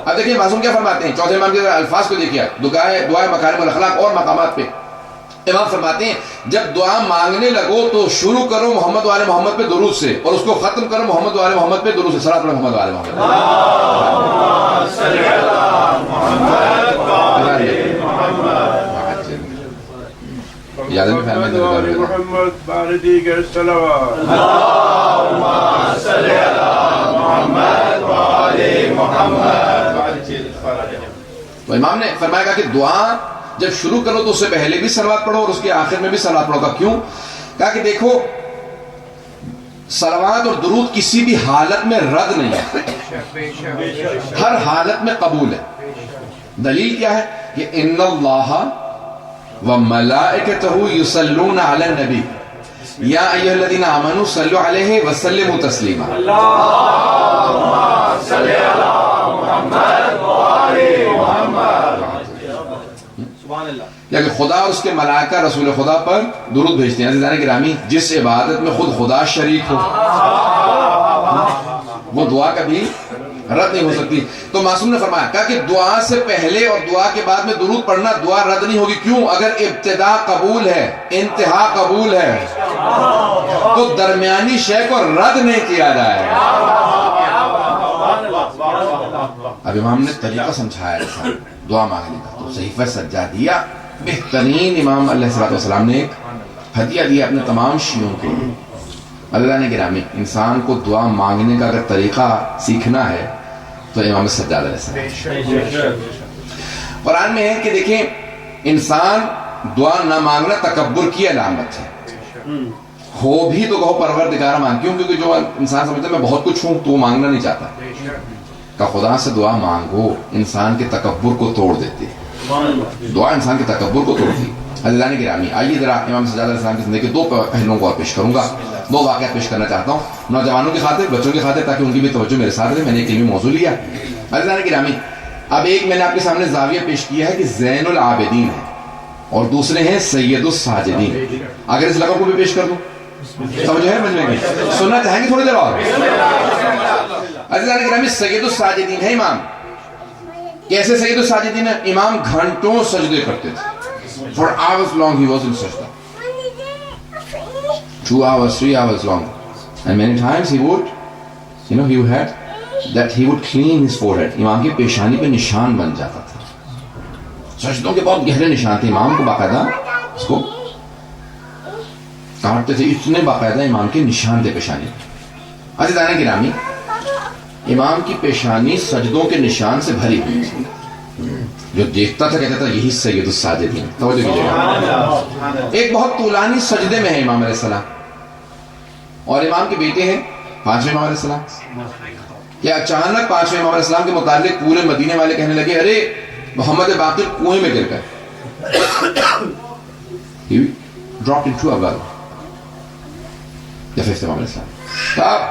اب دیکھیں معصوم کیا فرماتے ہیں، چوتھے امام کے الفاظ کو دیکھیے، دعائے مکارم الاخلاق اور مقامات پہ امام فرماتے ہیں جب دعا مانگنے لگو تو شروع کرو محمد وعلی محمد پہ درود سے، اور اس کو ختم کرو محمد وعلی محمد پہ درود سے، صلاۃ علی محمد وعلی محمد۔ یاد میں محمد باردی کے صلوات، تو امام نے فرمایا کہ دعا جب شروع کرو تو اس سے پہلے بھی صلوات پڑھو اور اس کے آخر میں بھی صلوات پڑھو۔ کیوں؟ کہا کہ دیکھو صلوات اور درود کسی بھی حالت میں رد نہیں ہے، ہر حالت میں قبول ہے۔ دلیل کیا ہے کہ ان اللہ وملائکتہ یصلون علی النبی یا ایھا الذین آمنوا صلوا علیہ وسلموا تسلیما۔ اللہم صل علی محمد وآل محمد۔ یا کہ خدا اور اس کے ملائکہ رسول خدا پر درود بھیجتے ہیں۔ عزیزان گرامی جس عبادت میں خود خدا شریک ہو وہ دعا کبھی رد نہیں ہو سکتی۔ تو معصوم نے فرمایا کہا کہ دعا سے پہلے اور دعا کے بعد میں درود پڑھنا دعا رد نہیں ہوگی۔ کیوں؟ اگر ابتدا قبول ہے انتہا قبول ہے تو درمیانی شے کو رد نہیں کیا جائے گا۔ اب امام نے طریقہ سمجھایا ہے دعا مانگنے کا، تو صحیفہ سجادیہ بہترین امام علیہ السلام نے ایک ہدیہ دیا اپنے تمام شیعوں کو۔ اللہ نے گرامی انسان کو دعا مانگنے کا اگر طریقہ سیکھنا ہے تو امام سجاد علیہ السلام۔ قرآن میں ہے کہ دیکھیں انسان دعا نہ مانگنا تکبر کی علامت ہے، ہو بھی تو کہو پروردگار مانگ۔ کیوں؟ کیونکہ جو انسان سمجھتا ہے میں بہت کچھ ہوں تو وہ مانگنا نہیں چاہتا۔ کہ خدا سے دعا مانگو انسان کے تکبر کو توڑ دیتی ہے، دعا انسان کے تکبر کو توڑتی ہے۔ عزیزان گرامی آئیے ذرا امام سجاد علیہ السلام کی زندگی کے دو پہلوؤں کو اور پیش کروں گا، دو واقعات پیش کرنا چاہتا ہوں نوجوانوں کی خاطر، بچوں کی خاطر، تاکہ ان کی بھی توجہ میرے ساتھ رہے۔ میں نے ایک علمی موضوع لیا۔ عزیزان گرامی اب ایک میں نے آپ کے سامنے زاویہ پیش کیا ہے کہ زین العابدین ہے اور دوسرے ہیں سید الساجدین۔ اگر اس لقب کو بھی پیش کر دوں توجہ ہے مجمع کی؟ سننا چاہیں گے تھوڑی دیر اور؟ عزیزان گرامی سید الساجدین ہے امام۔ کیسے سید الساجدین ہے؟ امام گھنٹوں سجدے کرتے تھے۔ For hours long he was in sajda. 2 hours, 3 hours long. And many times he would, he had that he would clean his forehead. امام کی پیشانی پہ نشان بن جاتا تھا، سجدوں کے بہت گہرے نشان تھے۔ امام کو باقاعدہ اس کو کاٹتے تھے، اتنے باقاعدہ امام کے نشان تھے پیشانی پہ۔ عزیزان گرامی امام کی پیشانی سجدوں کے نشان سے بھری ہوئی تھی، جو دیکھتا تھا کہتا تھا یہی سید الساجدین۔ توجہ کیجیے گا، ایک بہت طولانی سجدے میں ہے امام علیہ السلام، اور امام کے بیٹے ہیں پانچویں امام علیہ السلام۔ کہ اچانک پانچویں امام علیہ السلام کے متعلق پورے مدینے والے کہنے لگے ارے محمد باقر کنویں میں گر گئے۔ He dropped into a well. The fifth امام علیہ السلام۔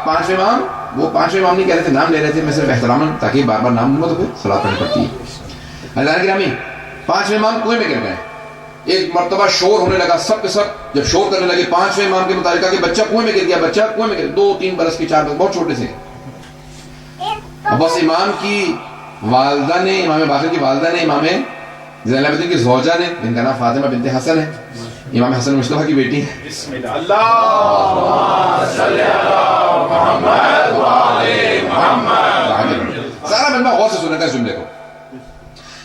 پانچویں امام، وہ پانچویں امام نہیں کہہ رہے تھے، نام لے رہے تھے، میں صرف احترام تاکہ بار بار نام لوں تو پھر صلاۃ پڑھنی پڑتی ہے۔ اللہ گرامی پانچویں امام کنویں میں گر گئے۔ ایک مرتبہ شور ہونے لگا، سب کے سب جب شور کرنے لگے پانچویں امام کے متعلق کہ بچہ کنویں میں گر گیا، بچہ کنویں میں گر گیا، 2-3 برس کی 4 برس، بہت چھوٹے سے۔ اب بس امام کی والدہ نے، امام باقر کی والدہ نے، امام زین العابدین کی زوجہ نے، جن کا نام فاطمہ بنت حسن ہے، امام حسن مصطفیٰ کی بیٹی ہے، سارا مجمع غور سے سننے کا اس جملے کو۔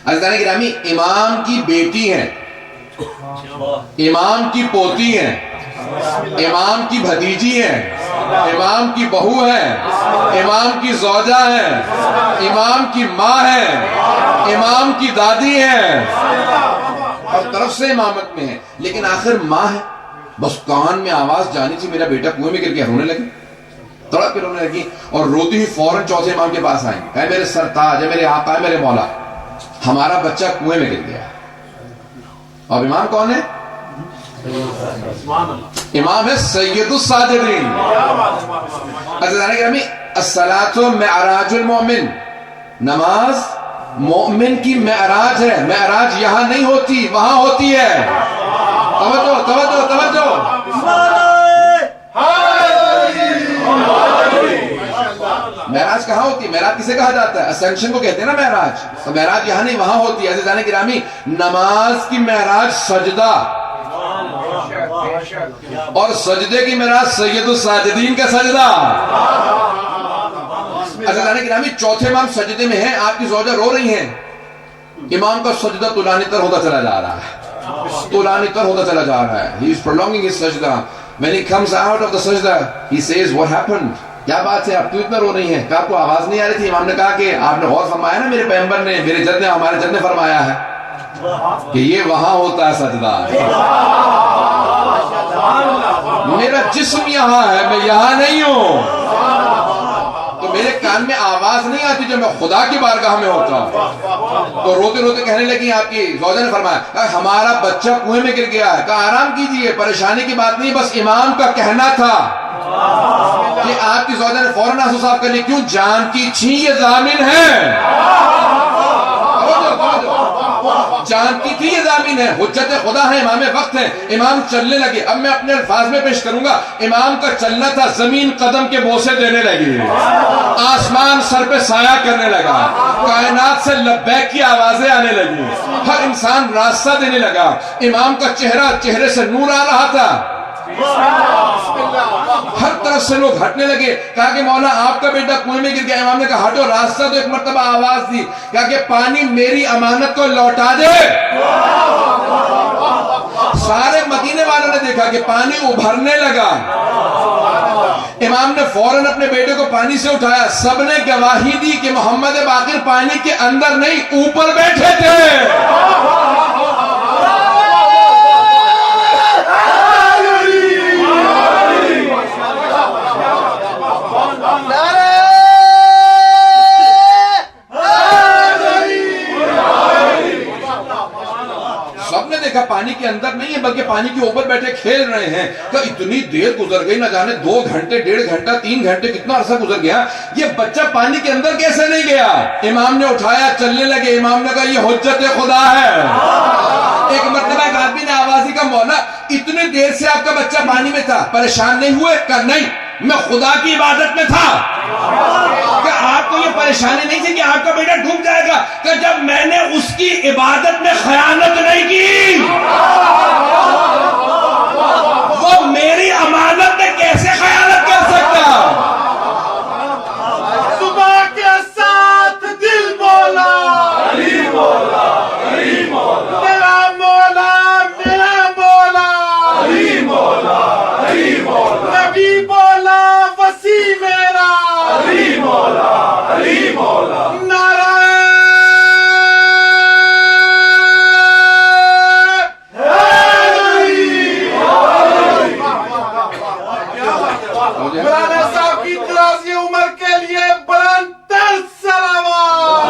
عزیزان گرامی امام کی بیٹی ہیں، امام کی پوتی ہیں، امام کی بھتیجی ہیں، امام کی بہو ہیں، امام کی زوجہ ہیں، امام کی ماں ہیں، امام کی دادی ہیں، ہر طرف سے امامت میں ہے، لیکن آخر ماں ہے. بس کان میں آواز جانی تھی میرا بیٹا کنویں میں گر کے رونے لگی، تڑپ کے رونے لگی، اور روتی ہوئی فوراً چوتھے امام کے پاس آئیں. اے میرے سرتاج، اے میرے آقا، اے میرے مولا، ہمارا بچہ کنویں میں گر گیا. اور امام کون ہے؟ امام ہے سید الساجدین. عزیزان گرامی، الصلاۃ معراج المؤمن، نماز مومن کی معراج ہے. معراج یہاں نہیں ہوتی، وہاں ہوتی ہے. توجہ توجہ توجہ. معراج کہاں ہوتی ہے؟ معراج کسے کہا جاتا ہے؟ اسینشن کو کہتے ہیں نا معراج. تو معراج یہاں نہیں، وہاں ہوتی ہے. عزیزان گرامی، نماز کی معراج سجدہ، اور سجدے کی معراج سید الساجدین کا سجدہ. عزیزان گرامی، چوتھے امام سجدے میں ہیں، آپ کی زوجہ رو رہی ہیں، امام کا سجدہ طولانی تر ہوتا چلا جا رہا ہے، طولانی تر ہوتا چلا جا رہا ہے. He is prolonging his sajda. When he comes out of the sajda, he says, what happened? کیا بات ہے، آپ کیوں اتنا رو رہی ہیں؟ کہ آپ کو آواز نہیں آ رہی تھی؟ امام نے کہا کہ آپ نے غور فرمایا نا، میرے پیغمبر نے، میرے جد نے، ہمارے جد نے فرمایا ہے کہ یہ وہاں ہوتا ہے سجدہ. میرا جسم یہاں ہے، میں یہاں نہیں ہوں، تو میرے کان میں آواز نہیں آتی جو میں خدا کی بارگاہ میں ہوتا ہوں. تو روتے روتے کہنے لگی، آپ کی زوجہ نے فرمایا ہمارا بچہ کنویں میں گر گیا ہے. کہا آرام کیجئے، پریشانی کی بات نہیں، بس امام کا کہنا تھا. کہ آپ کی زوجہ نے فوراً آنسو صاف کر لی. کیوں؟ جان کی چھین یہ ضامن ہے، جان کی تھی یہ ضامن ہے، حجت خدا ہے، امام وقت ہے. امام چلنے لگے. اب میں اپنے الفاظ میں پیش کروں گا. امام کا چلنا تھا، زمین قدم کے بوسے دینے لگی، آسمان سر پہ سایہ کرنے لگا، کائنات سے لبیک کی آوازیں آنے لگی، ہر انسان راستہ دینے لگا. امام کا چہرے سے نور آ رہا تھا، ہر طرف سے لوگ ہٹنے لگے. کہا کہ مولا آپ کا بیٹا کنویں میں گر گیا. امام نے کہا ہٹو. راستہ تو ایک مرتبہ آواز دی. کہا کہ پانی میری امانت کو لوٹا دے. سارے مدینے والوں نے دیکھا کہ پانی ابھرنے لگا. امام نے فوراً اپنے بیٹے کو پانی سے اٹھایا. سب نے گواہی دی کہ محمد باقر پانی کے اندر نہیں، اوپر بیٹھے تھے. پانی کے اندر نہیں ہے بلکہ پانی کے اوپر بیٹھے کھیل رہے ہیں. کہ اتنی دیر گزر گئی، نہ جانے 2 گھنٹے، 1.5 گھنٹہ، 3 گھنٹے، کتنا عرصہ گزر گیا، یہ بچہ پانی کے اندر کیسے نہیں گیا؟ امام نے اٹھایا، چلنے لگے. امام نے کہا یہ حجت خدا ہے. ایک مرتبہ ایک آدمی نے آواز دی، کہا مولا اتنی دیر سے آپ کا بچہ پانی میں تھا، پریشان نہیں ہوئے؟ کہا نہیں، میں خدا کی عبادت میں تھا. کہ آپ کو یہ پریشانی نہیں تھی کہ آپ کا بیٹا ڈوب جائے گا؟ کہ جب میں نے اس کی عبادت میں خیانت نہیں کی، وہ میری امانت میں کیسے خیانت کر سکتا؟ صبح کے ساتھ دل بولا، علی مولا، علی مولا، میرا مولا، میرا مولا، علی مولا، علی مولا، نبی بولا، وسیع میرا، علی مولا، علی مولا. نعرہ مولانا صاحب کی دراز عمر کے لیے بلند تر صلوات.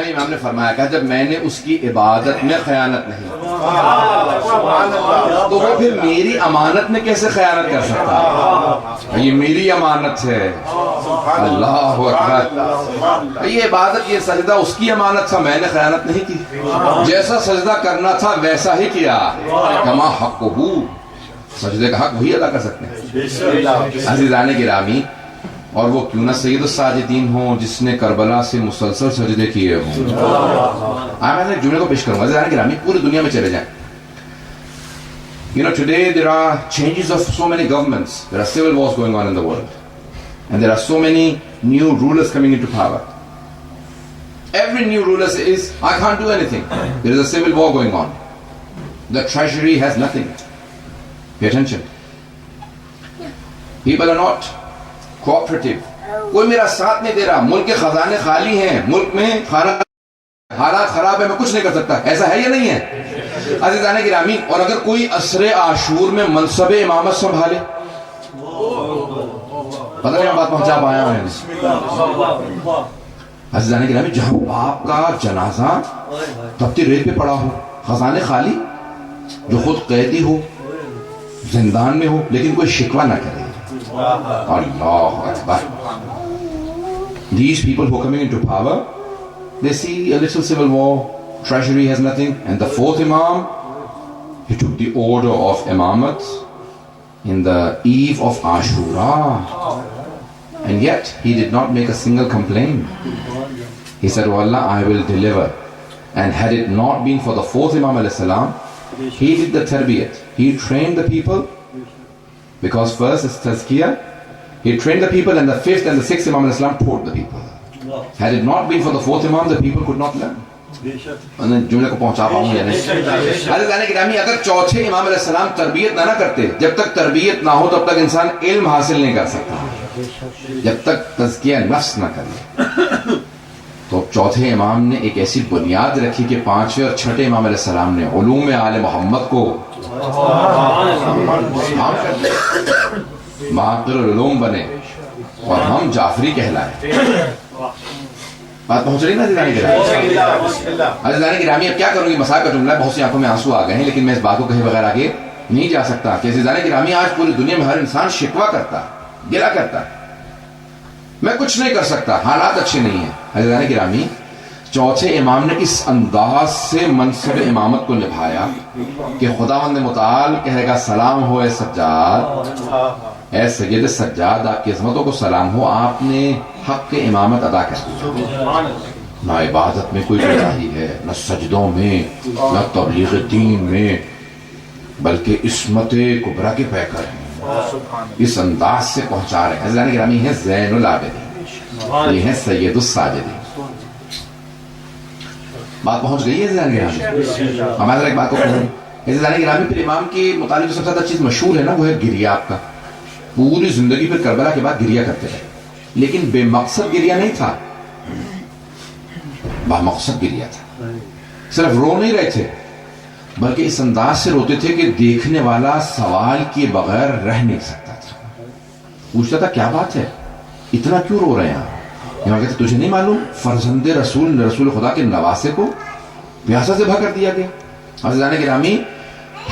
امام نے فرمایا کہ جب میں نے اس کی عبادت میں خیانت نہیں، تو وہ پھر میری امانت میں کیسے خیانت کر سکتا؟ یہ میری امانت ہے. اللہ اکبر. یہ عبادت، یہ سجدہ اس کی امانت تھا، میں نے خیانت نہیں کی. جیسا سجدہ کرنا تھا ویسا ہی کیا. کما حق ہو، سجدے کا حق وہی ادا کر سکتے ہیں. عزیزان گرامی، اور وہ کیوں نہ سید الساجدین ہوں جس نے کربلا سے مسلسل سجدے کیے ہوں. میں ایک جملے کو پیش کروں گا. عزیزان گرامی، پوری دنیا میں چلے جائیں. You know, today there are changes of so many governments. There are civil wars going on in the world. And there are so many new rulers coming into power. Every new ruler says, I can't do anything. There is a civil war going on. The treasury has nothing. Pay attention. People are not cooperative. کوئی میرا ساتھ نہیں دے رہا. ملک کے خزانے خالی ہیں, ملک میں حالات خراب ہے, میں کچھ نہیں کر سکتا. ایسا ہے یا نہیں ہے عزیزان گرامی؟ اور اگر کوئی عصر عاشور میں منصب امامت سنبھالے, پتہ نہیں بات پہنچا پایا ہوں عزیزان گرامی, جہاں باپ کا جنازہ تپتی ریت پہ پڑا ہو, خزانے خالی, جو خود قیدی ہو, زندان میں ہو, لیکن کوئی شکوہ نہ کرے. اللہ اکبر. These people who are coming into power, they see a little civil war, treasury has nothing, and the fourth Imam, he took the order of Imamat in the eve of Ashura, and yet he did not make a single complaint. He said, oh Allah, I will deliver. And had it not been for the fourth Imam alayhi salam, he did the tarbiyat. He trained the people, because first is tazkiyah. He trained the people, and the fifth and the sixth Imam alayhi salam taught the people. Had it not been for the fourth Imam, the people could not learn. جملے کو پہنچا پاؤں یا نہیں؟ حضرت گرامی, اگر چوتھے امام علیہ السلام تربیت نہ کرتے, جب تک تربیت نہ ہو تب تک انسان علم حاصل نہیں کر سکتا, جب تک تزکیہ نفس نہ کرے. تو چوتھے امام نے ایک ایسی بنیاد رکھی کہ پانچویں اور چھٹے امام علیہ السلام نے علوم آل محمد کو معاقل العلوم بنے, اور ہم جعفری کہلائے. بات پہنچ رہی نا عزیزان گرامی؟ عزیزان گرامی, اب کیا کروں گی, مسائل کا جملہ ہے, بہت سی آنکھوں میں آنسو آ گئے ہیں, لیکن میں اس بات کو کہے بغیر آگے نہیں جا سکتا کہ عزیزان گرامی, آج پوری دنیا میں ہر انسان شکوہ کرتا, گلہ کرتا, میں کچھ نہیں کر سکتا, حالات اچھے نہیں ہیں. عزیزان گرامی, چوتھے امام نے اس انداز سے منصب امامت کو نبھایا کہ خداوند متعال کہے گا, سلام ہو اے سجاد, اے سید سجاد, آپ کی عظمتوں کو سلام ہو, آپ نے حق امامت ادا کر دیا. نہ عبادت میں کوئی کوتاہی ہے, نہ سجدوں میں, نہ تبلیغ دین میں, بلکہ عصمت کبریٰ کے پیکر ہیں. اس انداز سے پہنچا رہے ہیں. عزیزان گرامی, ہیں زین العابدین, یہ ہیں سید الساجدین. بات پہنچ گئی ہے عزیزان گرامی؟ ہمارے ایک بات کو کہوں عزیزان گرامی, پھر امام کے متعلق جو سب سے زیادہ چیز مشہور ہے نا, وہ ہے گریہ. آپ کا پوری زندگی پھر کربلا کے بعد گریہ کرتے رہے, لیکن بے مقصد گریہ نہیں تھا, با مقصد گریہ تھا. صرف رو نہیں رہے تھے, بلکہ اس انداز سے روتے تھے کہ دیکھنے والا سوال کیے بغیر رہ نہیں سکتا تھا. پوچھتا تھا کیا بات ہے, اتنا کیوں رو رہے ہیں؟ امام کہتے تجھے نہیں معلوم, فرزند رسول خدا کے نواسے کو پیاسا ذبح کر دیا گیا. عزیزان گرامی,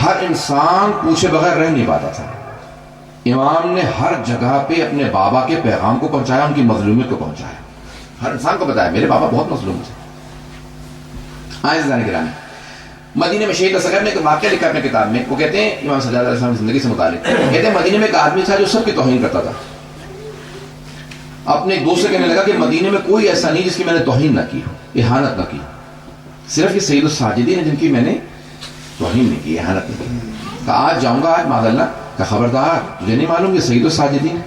ہر انسان پوچھے بغیر رہ نہیں پاتا تھا. امام نے ہر جگہ پہ اپنے بابا کے پیغام کو پہنچایا, ان کی مظلومیت کو پہنچایا, ہر انسان کو بتایا میرے بابا بہت مظلوم تھے. عزیزان گرامی, مدینے میں شہید اصغر نے ایک واقعہ لکھا اپنے کتاب میں, وہ کہتے ہیں امام سجاد علیہ السلام کی زندگی سے متعلق, کہتے ہیں مدینے میں ایک آدمی تھا جو سب کی توہین کرتا تھا. اپنے ایک دوست سے کہنے لگا کہ مدینے میں کوئی ایسا نہیں جس کی میں نے توہین نہ کی ہو, اہانت نہ کی, صرف یہ سید الساجدین ہیں جن کی میں نے توہین نہیں کی, اہانت نہیں کی. کہا آج جاؤں گا, آج معاذ اللہ, کہ خبردار تجھے نہیں معلوم یہ سید الساجدین.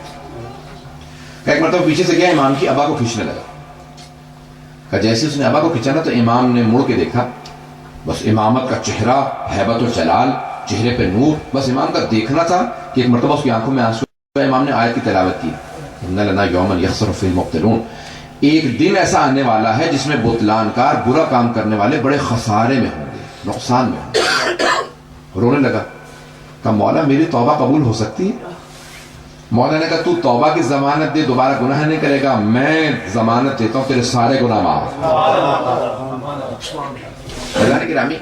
کہ ایک مرتبہ پیچھے سے گیا, امام کی ابا کو کھینچنے لگا. کہ جیسے اس نے ابا کو کھینچا نا, تو امام نے مڑ کے دیکھا, بس امامت کا چہرہ, ہیبت و جلال, چہرے پہ نور, بس امام کا دیکھنا تھا کہ ایک مرتبہ اس کی آنکھوں میں آنسو. امام نے آیت کی تلاوت کی, اِنَّ لَنَا يَوْمًا يَخْسَرُ فِيهِ الْمُبْطِلُونَ, ایک دن ایسا آنے والا ہے جس میں بطلان کار, برا کام کرنے والے بڑے خسارے میں ہوں گے, نقصان میں ہوں گے. رونے لگا. کہا مولا میری توبہ قبول ہو سکتی ہے؟ مولا نے کہا تو توبہ کی ضمانت دے, دوبارہ گناہ نہیں کرے گا, میں ضمانت دیتا ہوں تیرے سارے گناہ معاف. عزیزان گرامی,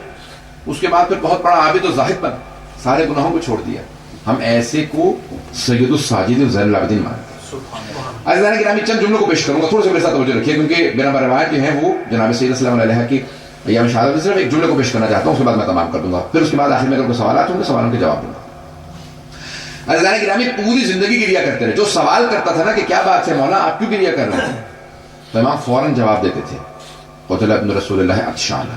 اس کے بعد پھر بہت بڑا عابد و زاہد بنا, سارے گناہوں کو چھوڑ دیا. ہم ایسے کو سید الساجدین زین العابدین مانتے ہیں. عزیزان گرامی, چند جملوں کو پیش کروں گا, تھوڑا سا میرے ساتھ توجہ رکھیے, کیونکہ بنا روایت جو ہیں وہ جناب سید صلی اللہ علیہ کی ایام شہادت میں صرف ایک جملے کو پیش کرنا چاہتا ہوں, اس کے بعد میں تمام کر دوں گا. پھر اس کے بعد آخر میں اگر کوئی سوالات ہوں گے سوالوں کے جواب دوں گا. عزیزان گرامی, پوری زندگی گریہ کرتے رہے. جو سوال کرتا تھا نا کہ کیا بات ہے مولا آپ کیوں گریہ کر رہے ہیں, تو امام فوراً جواب دیتے تھے, قتل ابن رسول اللہ عطشان,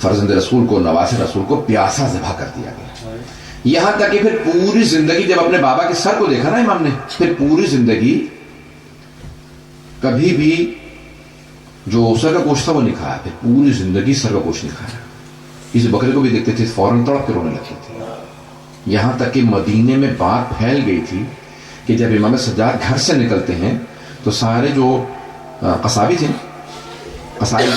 فرزند رسول کو, نواس رسول کو پیاسا ذبح کر دیا گیا. یہاں تک کہ پھر پوری زندگی جب اپنے بابا کے سر کو دیکھا نا امام نے, پھر پوری زندگی کبھی بھی جو سر کا گوشت تھا وہ نہیں کھایا، پھر پوری زندگی سر کا گوشت نہیں کھایا. کسی بکرے کو بھی دیکھتے تھے فوراً تڑپ کے رونے لگتے تھے. یہاں تک کہ مدینے میں بات پھیل گئی تھی کہ جب امام سجاد گھر سے نکلتے ہیں تو سارے جو قصابی تھے، قصابی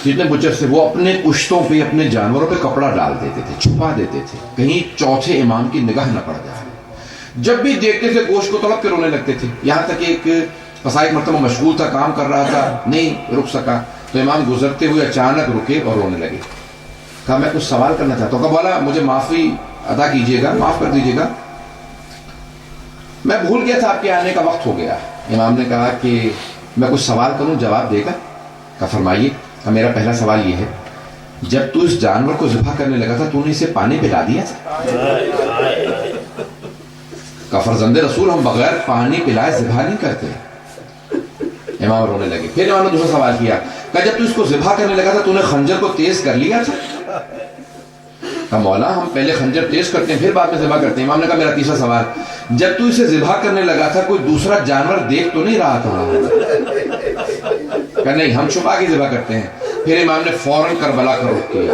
جتنے بچر تھے، وہ اپنے پشتوں پہ اپنے جانوروں پہ کپڑا ڈال دیتے تھے، چھپا دیتے تھے کہیں چوتھے امام کی نگاہ نہ پڑ جائے. جب بھی دیکھتے تھے گوشت کو تڑپ کے رونے لگتے تھے. یہاں تک کہ ایک قصائی مرتبہ مشغول تھا، کام کر رہا تھا، نہیں رک سکا تو امام گزرتے ہوئے اچانک رکے اور رونے لگے. کہا میں کچھ سوال کرنا چاہتا ہوں. کہا بولا مجھے معافی ادا کیجیے گا، معاف کر دیجیے گا، میں بھول گیا تھا آپ کے آنے کا وقت ہو گیا. امام نے کہا کہ میں کچھ سوال کروں، جواب دے گا؟ کہا فرمائیے. کہا میرا پہلا سوال یہ ہے، جب تو اس جانور کو ذبح کرنے لگا تھا تو نے اسے پانی پلا دیا تھا؟ کہا فرزند رسول ہم بغیر پانی پلائے ذبح نہیں کرتے. امام رونے لگے. پھر امام نے دوسرا سوال کیا، کہا جب تو اس کو ذبح کرنے لگا تھا تو نے خنجر کو تیز کر لیا تھا؟ کہا مولا ہم پہلے خنجر تیز کرتے ہیں پھر بعد میں ذبح کرتے ہیں. امام نے کہا میرا تیسرا سوال، جب تو اسے ذبح کرنے لگا تھا کوئی دوسرا جانور دیکھ تو نہیں رہا تھا؟ کہا نہیں ہم چھپا کے ذبح کرتے ہیں. پھر امام نے فوراً کربلا کا رخ کیا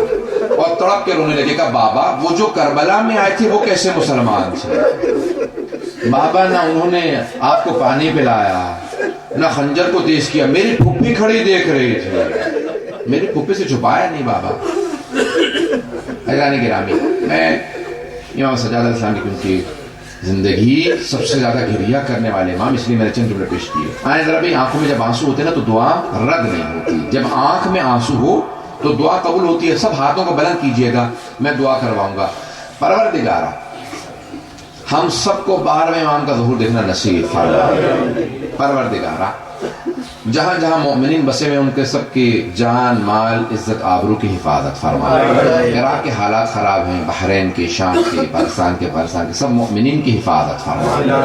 اور تڑپ کے رونے لگے. کہا بابا وہ جو کربلا میں آئے تھے وہ کیسے مسلمان تھے؟ بابا نہ انہوں نے آپ کو پانی پلایا نہ خنجر کو تیز کیا، میری پھپھی کھڑی دیکھ رہی تھی، میری پھپھی سے چھپایا نہیں بابا. حیران گرامی، میں امام سجاد علیہ السلام کی کیونکہ زندگی سب سے زیادہ گھریا کرنے والے امام، اس لیے میں نے چند جملے پیش کیے. آئیں ذرا بھی آنکھوں میں جب آنسو ہوتے ہیں نا تو دعا رد نہیں ہوتی. جب آنکھ میں آنسو ہو تو دعا قبول ہوتی ہے. سب ہاتھوں کو بلند کیجئے گا، میں دعا کرواؤں گا. پروردگارا ہم سب کو 12ویں امام کا ظہور دیکھنا نصیب فرما. پروردگارا جہاں جہاں مومنین بسے میں ان کے سب کی جان مال عزت آبرو کی حفاظت فرما. عراق کے حالات خراب ہیں، بحرین کے، شام کے، پاکستان کے سب مومنین کی حفاظت فرما.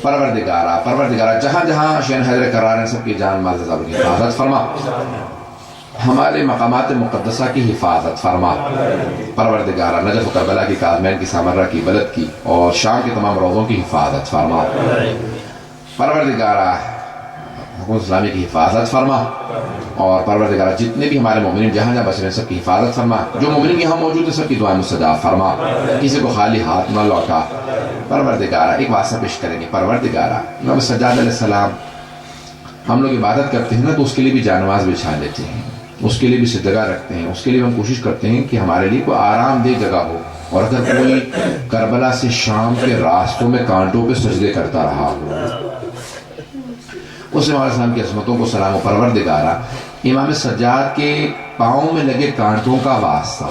پروردگارا جہاں جہاں شین حیدر کرار ہیں سب کی جان مال عزت آبرو کی حفاظت فرما. ہمارے مقامات مقدسہ کی حفاظت فرما. پروردگارا نجف و کربلا کی، کاظمین کی، سامرہ کی، بلد کی اور شام کے تمام روضوں کی حفاظت فرما. پروردگارا حکومت اسلامی کی حفاظت فرما. اور پروردگارا جتنے بھی ہمارے مومنین جہاں جہاں بسے ہیں سب کی حفاظت فرما. جو مومنین یہاں موجود ہیں سب کی دعائیں مستجاب فرما. کسی کو خالی ہاتھ نہ لوٹا. پروردگارا ایک واسطہ پیش کریں گے. پروردگارا امام سجاد علیہ السلام ہم لوگ عبادت کرتے ہیں نا تو اس کے لیے بھی جانواز بچھا لیتے ہیں، اس کے لیے بھی سجدہ رکھتے ہیں، اس کے لیے ہم کوشش کرتے ہیں کہ ہمارے لیے کوئی آرام دہ جگہ ہو. اور اگر کوئی کربلا سے شام کے راستوں میں کانٹوں پہ سجدے کرتا رہا ہو، اس امام السلام کی عظمتوں کو سلام. و پروردگارا امام سجاد کے پاؤں میں لگے کانٹوں کا واسطہ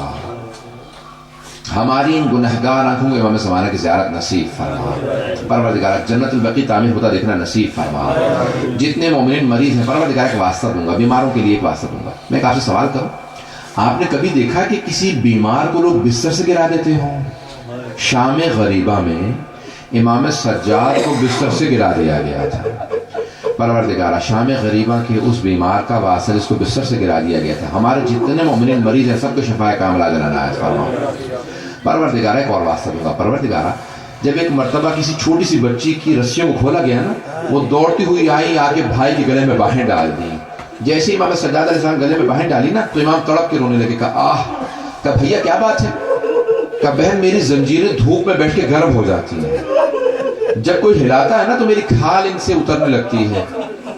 ہماری ان گنہگار آنکھوں کو امام زمانہ کی زیارت نصیب فرما. پروردگارا جنت البقیع تعمیر ہوتا دیکھنا نصیب فرما. جتنے مومنین مریض ہیں پروردگارا ایک واسطہ دوں گا، بیماروں کے لیے ایک واسطہ دوں گا. میں ایک آپ سے سوال کروں، آپ نے کبھی دیکھا کہ کسی بیمار کو لوگ بستر سے گرا دیتے ہوں؟ شام غریبہ میں امام سجاد کو بستر سے گرا دیا گیا تھا. پروردگارا شام غریبہ کے اس بیمار کا واسطہ جس کو بستر سے گرا دیا گیا تھا، ہمارے جتنے مومنین مریض ہیں سب کو شفاء کاملہ عنایت فرما. پروردگارا ایک اور واسطہ دوں گا. پروردگارا جب ایک مرتبہ کسی چھوٹی سی بچی کی رسیوں کو کھولا گیا نا، وہ دوڑتی ہوئی آئی، آ کے بھائی کے گلے میں باہیں ڈال دی. جیسے ہی امام سجاد علیہ السلام گلے میں باہیں ڈالی نا تو امام تڑپ کے رونے لگے. کہا آہ. کہا بھیا کیا بات ہے؟ کہا بہن میری زنجیریں دھوپ میں بیٹھ کے گرم ہو جاتی ہیں، جب کوئی ہلاتا ہے نا تو میری کھال ان سے اترنے لگتی ہے.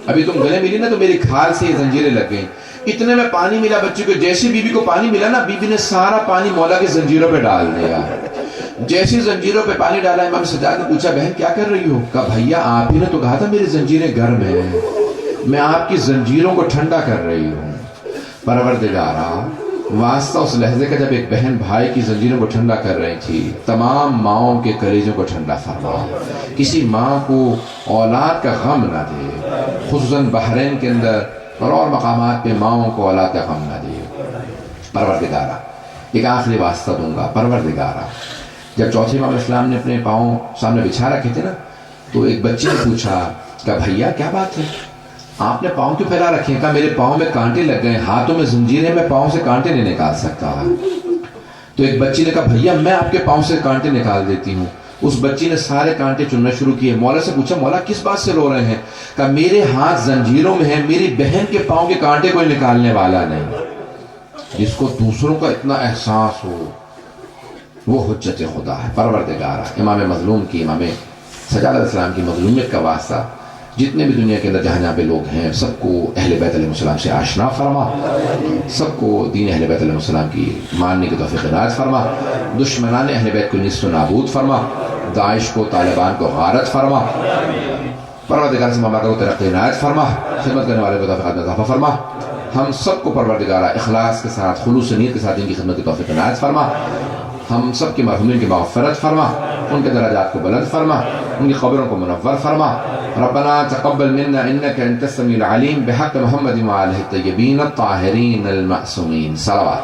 ابھی تم گلے ملی نا تو میری کھال سے یہ زنجیریں لگ گئیں. اتنے میں پانی ملا بچی کو. جیسے بی بی کو پانی ملا نا، بی بی نے سارا پانی مولا کے زنجیروں پہ ڈال دیا. جیسی زنجیروں پہ پانی ڈالا امام سجاد نے پوچھا بہن کیا کر رہی ہو؟ کہا بھیا آپ ہی نے تو کہا تھا میری زنجیریں گرم ہیں، میں آپ کی زنجیروں کو ٹھنڈا کر رہی ہوں. پروردگارا واسطہ اس لحظے کا جب ایک بہن بھائی کی زنجیروں کو ٹھنڈا کر رہی تھی، تمام ماؤں کے کلیجوں کو ٹھنڈا فرما. کسی ماں کو اولاد کا غم نہ دے، خصوصاً بحرین کے اندر اور مقامات پہ ماؤں کو اولاد کا غم نہ دے. پروردگارا ایک آخری واسطہ دوں گا. پروردگارا جب چوتھے امام اسلام نے اپنے پاؤں سامنے بچھا رکھے تھے نا تو ایک بچے نے پوچھا کہ بھیا کیا بات ہے، آپ نے پاؤں کیوں پھیلا رکھے ہیں؟ کہا میرے پاؤں میں کانٹے لگ گئے، ہاتھوں میں زنجیریں، میں پاؤں سے کانٹے نہیں نکال سکتا. تو ایک بچی نے کہا بھیا میں آپ کے پاؤں سے کانٹے نکال دیتی ہوں. اس بچی نے سارے کانٹے چننا شروع کیے. مولا سے پوچھا مولا کس بات سے رو رہے ہیں؟ کہا میرے ہاتھ زنجیروں میں ہیں, میری بہن کے پاؤں کے کانٹے کوئی نکالنے والا نہیں. جس کو دوسروں کا اتنا احساس ہو وہ حجت خدا ہے, پروردگار ہے. امام مظلوم کی, امام سجاد علیہ السلام کی مظلومیت کا واسطہ جتنے بھی دنیا کے اندر جہاں جہاں پہ لوگ ہیں سب کو اہل بیت علیہ السلام سے آشنا فرما, سب کو دین اہل بیت علیہ السلام کی ماننے کی توفیق عنایت فرما, دشمنان اہل بیت کو نصف و نابود فرما, داعش کو طالبان کو غارت فرما, پروردگار سے مملکت کو ترقی عنایت فرما, خدمت کرنے والے کو توفیق اضافہ فرما. ہم سب کو پروردگارہ اخلاص کے ساتھ خلوص نیت کے ساتھ ان کی خدمت کی توفیق عنایت فرما. ہم سب کے مرحومین کی مغفرت فرما, ان کے درجات کو بلند فرما, ان کی قبروں کو منور فرما. ربنا تقبل منا انك انت السميع العليم بحق محمد وآله الطيبين الطاهرين المعصومين. صلوات.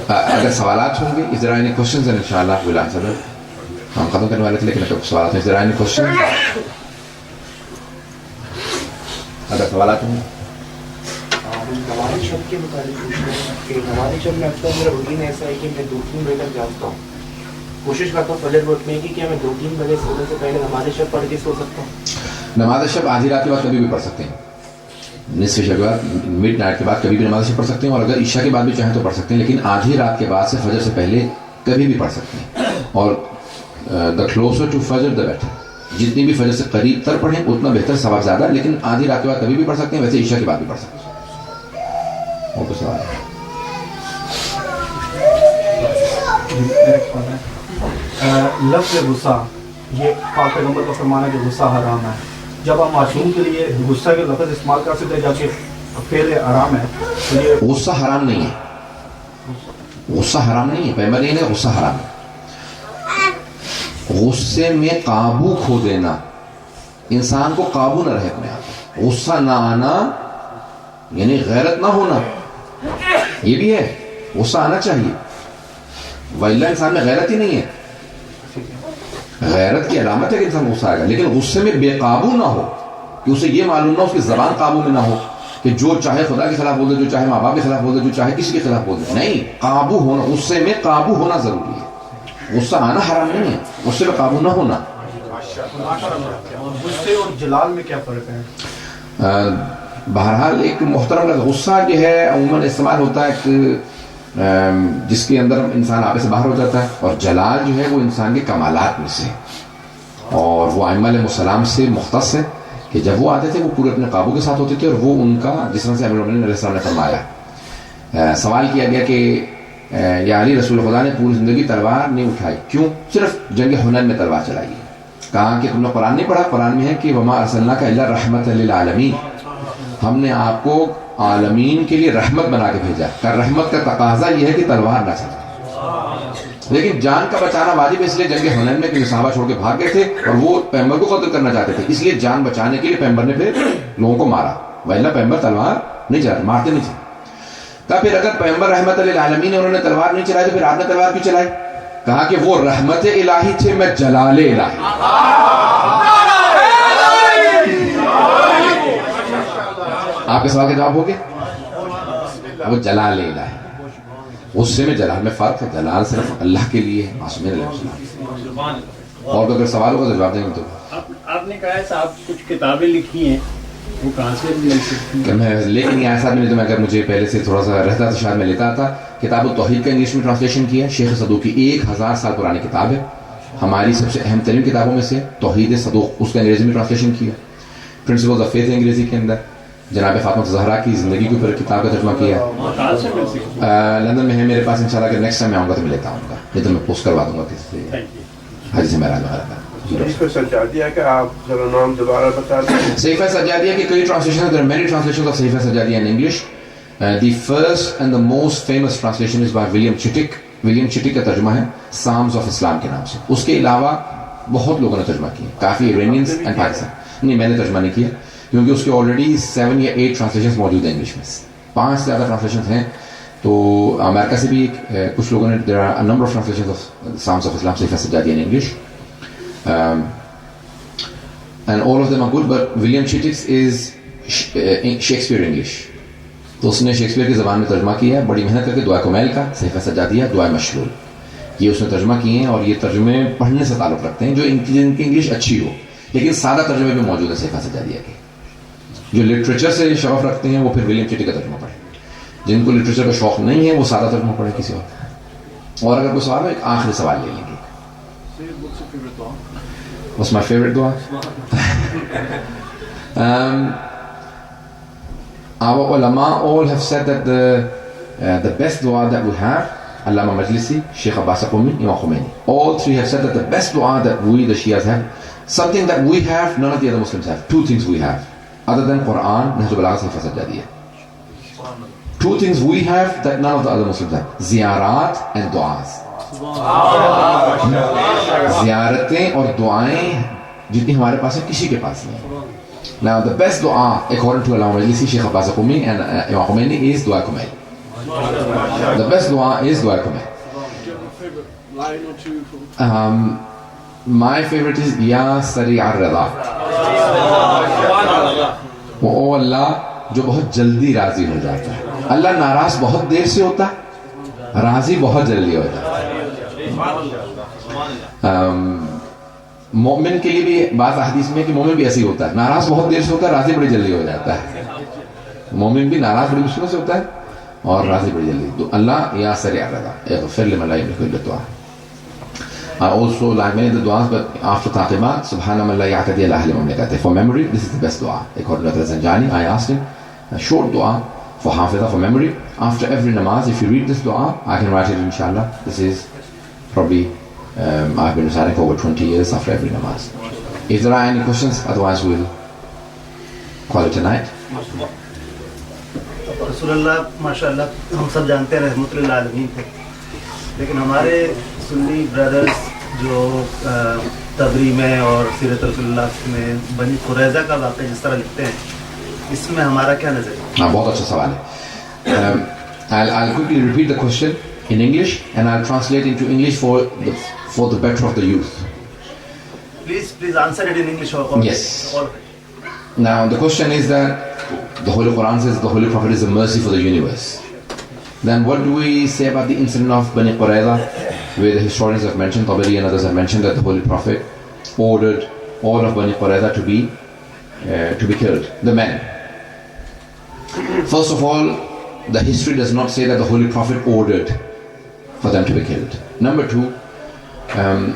اگر سوالات ہوں گے is there any questions and inshallah we'll answer them. ہم ختم کرنے والے تھے لیکن اگر سوالات ہیں is there any questions؟ اگر سوالات ہوں گے نماز شب کے متعلق پوچھ رہے ہیں کہ نماز شب میں اکثر میرا روٹین ایسا ہے کہ میں 2-3 بجے تک جاگتا ہوں. کوشش کرتا ہوں فجر وقت میں کہ کیا میں 2-3 بجے سونے سے پہلے نماز شب پڑھ کے سو سکتا ہوں؟ نماز شب آدھی رات کے بعد کبھی بھی پڑھ سکتے ہیں, نصف شب کے بعد مڈ نائٹ کے بعد کبھی بھی نماز شب پڑھ سکتے ہیں, اور اگر عشاء کے بعد بھی چاہیں تو پڑھ سکتے ہیں, لیکن آدھی رات کے بعد سے فجر سے پہلے کبھی بھی پڑھ سکتے ہیں. اور دا کلوزر ٹو فجر دا بیٹر, جتنی بھی فجر سے قریب تر پڑھیں اتنا بہتر, ثواب زیادہ ہے. لیکن آدھی رات کے بعد کبھی بھی پڑھ سکتے ہیں, ویسے عشاء کے بعد بھی پڑھ سکتے ہیں. اور کچھ سوال ہے؟ لفظ غصہ, یہ پاک پیغمبر کا فرمانا ہے کہ غصہ حرام ہے. جب آپ معصوم کے لیے غصہ کے لفظ استعمال کر سکتے ہیں جبکہ فعل حرام ہے تو یہ غصہ حرام نہیں ہے, غصہ حرام نہیں ہے. پیغمبر نہیں ہے غصہ حرام ہے. غصے میں قابو کھو دینا, انسان کو قابو نہ رہے اپنے آپ, غصہ نہ آنا یعنی غیرت نہ ہونا, یہ بھی ہے. غصہ آنا چاہیے, وَإِلَّا انسان میں غیرت ہی نہیں ہے. غیرت کی علامت ہے کہ انسان غصہ آئے گا, لیکن غصے میں بے قابو نہ ہو, کہ اسے یہ معلوم نہ ہو, اس کی زبان قابو میں نہ ہو کہ جو چاہے خدا کے خلاف بول دے, جو چاہے ماں باپ کے خلاف بول دے, جو چاہے کسی کے خلاف بول دے. نہیں, قابو ہونا, غصے میں قابو ہونا ضروری ہے. غصہ آنا حرام نہیں ہے, غصے میں قابو نہ ہونا. غصے اور جلال میں کیا فرق ہے؟ بہرحال ایک محترم لفظ غصہ جو ہے عموماً استعمال ہوتا ہے کہ جس کے اندر انسان آپے سے باہر ہو جاتا ہے, اور جلال جو ہے وہ انسان کے کمالات میں سے, اور وہ ائمہ علیہ السلام سے مختص ہے کہ جب وہ آتے تھے وہ پورے اپنے قابو کے ساتھ ہوتے تھے, اور وہ ان کا جس طرح سے امیر المومنین علیہ السلام نے فرمایا. سوال کیا گیا کہ یا علی رسول خدا نے پوری زندگی تلوار نہیں اٹھائی, کیوں صرف جنگ حنین میں تلوار چلائی ہے؟ کہا کہ تم نے قرآن نہیں پڑھا, قرآن میں ہے کہ وما ارسلناک الا رحمۃ للعالمین, ہم نے آپ کو عالمین کے لیے رحمت بنا کے بھیجا. کہ رحمت کا تقاضا یہ ہے کہ تلوار نہ چلائے, لیکن جان کا بچانا واجب ہے. اس لیے جنگ حنین میں کہ صحابہ چھوڑ کے بھاگ گئے تھے اور وہ پیغمبر کو قتل کرنا چاہتے تھے, اس لیے جان بچانے کے لیے پیغمبر نے پھر لوگوں کو مارا, ورنہ پیغمبر تلوار نہیں چلاتے, مارتے نہیں تھے. تب پھر اگر پیغمبر رحمت للعالمین انہوں نے تلوار نہیں چلائی تو پھر آپ نے تلوار کیوں چلائی؟ کہا کہ وہ رحمت الہی تھے, میں جلال الہی. آپ کے سوال کا جواب ہو گیا, وہ جلال الہی. غصے میں جلال میں فرق ہے, جلال صرف اللہ کے لیے ہے, معصومین علیہ السلام. اور اگر سوال ہوگا تو جواب دیں گے. تو آپ نے کہا ہے صاحب کچھ کتابیں لکھی ہیں, وہ کہاں سے مل سکتی ہیں؟ میں لیکن نہیں آیا صاحب میں نے, تو میں اگر مجھے پہلے سے تھوڑا سا رہتا تو شاید میں لیتا تھا. کتاب التوحید کا انگلش میں ٹرانسلیشن کیا ہے, شیخ صدوق کی 1000 سال پرانی کتاب ہے, ہماری سب سے اہم ترین کتابوں میں سے توحید صدوق, اس کا انگریزی میں ٹرانسلیشن کیا. پرنسپلز آف فیتھ انگریزی کے اندر, جناب فاطمہ زہرا کی زندگی کے اوپر کتاب کا ترجمہ کیا ہے. لندن میں ہے میرے پاس, انشاءاللہ اگر نیکسٹ ٹائم میں آؤں گا تو میں لیتا ہوں گا, نہیں تو میں پوسٹ کروا دوں گا کسی سے, حاجی سے معراج وغیرہ کا. صحیفہ سجادیہ کا آپ ذرا نام دوبارہ بتا دیں. صحیفہ سجادیہ کی کئی ٹرانسلیشن ہیں, there are many translations of Sahifa سجادیہ in English. The first and the most famous translation is by William Chittick. William Chittick کا ترجمہ ہے Psalms of Islam کے نام سے. اس کے علاوہ بہت لوگوں نے ترجمہ کیا, کافی ایرانینز اینڈ پاکستان. نہیں, میں نے ترجمہ نہیں کیا کیونکہ اس کے آلریڈی 7 یا 8 ٹرانسلیشنز موجود ہیں انگلش میں, 5 سے زیادہ ٹرانسلیشنز ہیں. تو امریکہ سے بھی کچھ لوگوں نے, there are a number of translations of Psalms of Islam, Sahifa سجادیہ in English. And all of them are good, but William Chittick's is Shakespeare English. تو اس نے شیکسپیئر کی زبان میں ترجمہ کیا ہے بڑی محنت کر کے، دعائے کمیل کا، صحیفہ سجادیہ، دعائے مشلول، یہ اس نے ترجمہ کیے ہیں، اور یہ ترجمے پڑھنے سے تعلق رکھتے ہیں جو جن کی انگلش اچھی ہو، لیکن سادہ ترجمے بھی موجود ہے صحیفہ سجادیہ کے. جو لٹریچر سے شغف رکھتے ہیں وہ پھر ولیم چٹی کا ترجمہ پڑھیں، جن کو لٹریچر کا شوق نہیں ہے وہ سادہ ترجمہ پڑھیں کسی اور اگر کوئی سوال ہو ایک آخری سوال لے لیں گے. What's my favorite dua? Our ulama all have said that the best dua that we have, Allama Majlisi, Sheikh Abbas Qumi, Imam Khomeini, all three have said that the best dua that we, the Shias, have, something that we have, none of the other Muslims have. Two things we have, other than Quran, Nahj al-Balagha, Sayfa Sajjadiyya. Two things we have that none of the other Muslims have: ziyarat and du'as. زیارتیں اور دعائیں جتنی ہمارے پاس ہیں کسی کے پاس نہیں. Now the best dua according to Allama Majlisi, Sheikh Abbas Qumi and Imam Khomeini is dua kumail. The best dua is dua kumail. My favorite is Ya Sari ar-Rida. وہ اللہ جو بہت جلدی راضی ہو جاتا ہے. اللہ ناراض بہت دیر سے ہوتا ہے، راضی بہت جلدی ہو جاتا ہے. مومن کے لیے بھی بعض احادیث میں کہ مومن بھی ایسے ہی ہوتا ہے، ناراض بہت دیر سے ہوتا ہے، راضی بڑی جلدی ہو جاتا ہے. مومن بھی ناراض بڑی مشکلوں سے ہوتا ہے اور راضی بڑی جلدی. تو اللہ یا سریع رضا اغفر لمن لا یملک الا الدعاء. Also like many of the du'as, but after taqimat, subhana man la ya'tadi ala ahli mamlakatihi. For memory, this is the best dua. According to Zanjani, I asked him a short dua for hafiza, for memory. After every namaz, if you read this dua, I can write it inshallah. This is probably I've been reciting for over 20 years after every namaz. If there are any questions, otherwise we'll call it a night. رسول اللہ ماشاءاللہ ہم سب جانتے ہیں رحمت للعالمین تھے، لیکن ہمارے سنی brothers جو تبری میں اور سیرت رسول اللہ میں بنی قریظہ کا واقعہ جس طرح لکھتے ہیں، اس میں ہمارا کیا نظر ہے؟ بہت اچھا سوال ہے. I'll quickly repeat the question in English and I'll translate into English for the better of the youth. Please answer it in English. Yes. Now the question is that the Holy Quran says the Holy Prophet is a mercy for the universe. Then what do we say about the incident of Bani Qurayza, where the historians have mentioned, Tabari and others have mentioned, that the Holy Prophet ordered all of Bani Qurayza to be killed, the men. First of all, the history does not say that the Holy Prophet ordered for them to be killed. Number two,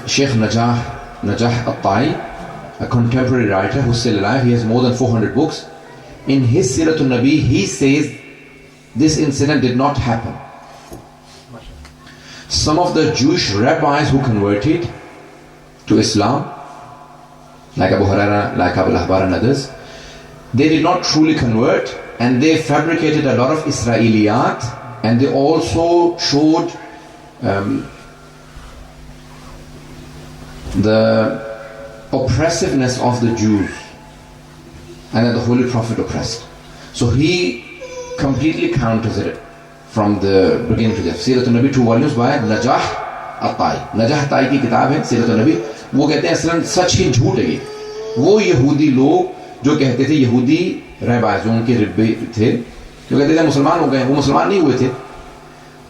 Sheikh Najah al-Tai, a contemporary writer who's still alive, he has more than 400 books. In his Siratul Nabi, he says this incident did not happen. Some of the Jewish rabbis who converted to Islam, like Abu Huraira, like Abu al-Ahbar and others, they did not truly convert, and they fabricated a lot of Israeliyat, and they also showed the oppressiveness of the Jews, and that the Holy Prophet oppressed. So he completely counters it from the beginning to the end. Siratul Nabi, 2 volumes by Najah al-Tai. Najah al-Tai کی کتاب ہے سیرت النبی. وہ کہتے ہیں اصلاً سچ ہی جھوٹ ہے. وہ یہودی لوگ جو کہتے تھے، یہودی رہبائز جو ان کے ربے تھے، جو کہتے تھے مسلمان ہو گئے، وہ مسلمان نہیں ہوئے تھے.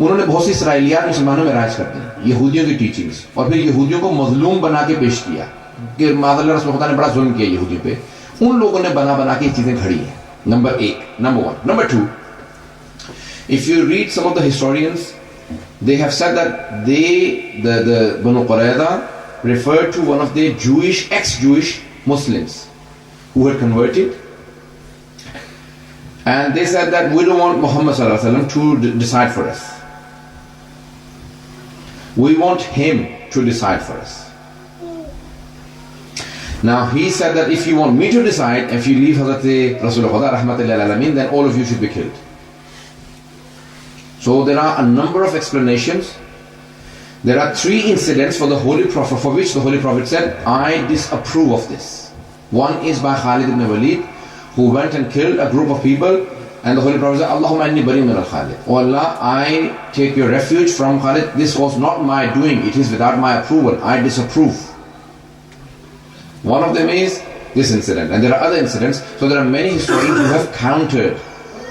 انہوں نے بہت سی اسرائیلیات مسلمانوں میں رائج کر دی، یہودیوں کی ٹیچنگز، اور پھر یہودیوں کو مظلوم بنا کے پیش کیا کہ معاذ اللہ رسول خدا نے بڑا ظلم کیا یہودیوں پہ. ان لوگوں نے بنا کے یہ چیزیں کھڑی ہیں. Number 1. Number 2, if you read some of the historians, they have said that the Banu Qurayza referred to one of their ex-Jewish Muslims who had converted, and they said that we don't want Muhammad sallallahu alaihi wasallam to decide for us. We want him to decide for us. Now he said that if you want me to decide, if you leave Hazrat Rasul Khuda rahmatullahi alayhi, then all of you should be killed. So there are a number of explanations. There are 3 incidents for the Holy Prophet for which the Holy Prophet said, I disapprove of this. One is by Khalid ibn Walid, who went and killed a group of people, and the Holy Prophet said, Allahumma inni bari min al-Khalid. Oh Allah, I take your refuge from Khalid. This was not my doing. It is without my approval. I disapprove. One of them is this incident, and there are other incidents. So there are many historians who have countered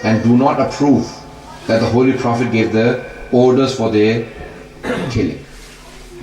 and do not approve that the Holy Prophet gave the orders for their killing.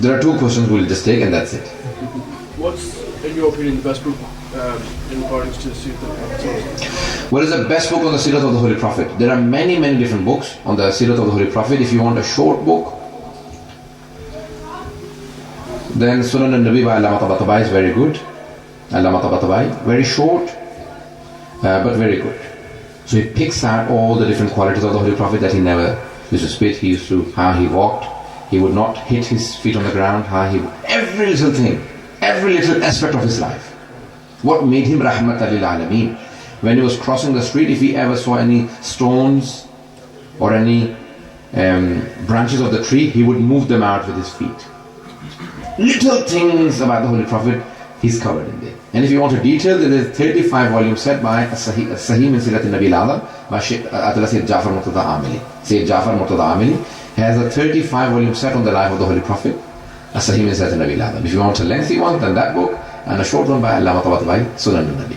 there are 2 questions we'll just take and that's it. What's, in your opinion, the best book in accordance to the Seerah al-Prophet? What is the best book on the Seerah of the Holy Prophet? There are many different books on the Seerah of the Holy Prophet. If you want a short book, then Sunan al-Nabi by Allama Tabatabai is very good. Allama Tabatabai, very short, but very good. So he picks out all the different qualities of the Holy Prophet, that he never used to spit, he used to, how he walked, he would not hit his feet on the ground, how he, every little thing, every little aspect of his life. What made him Rahmatan lil Alameen? When he was crossing the street, if he ever saw any stones or any branches of the tree, he would move them out with his feet. Little things about the Holy Prophet, he's covered in there. And if you want a detail, there is a 35-volume set by Sahih min Sirat al-Nabi al-Azam by Atala Sayyid Jafar Murtada Amili. Sayyid Jafar Murtada Amili has a 35-volume set on the life of the Holy Prophet, Sahih min Sirat al-Nabi al-Azam. If you want a lengthy one, then that book, and a short one by Allama Tabatabai, Sunan al-Nabi.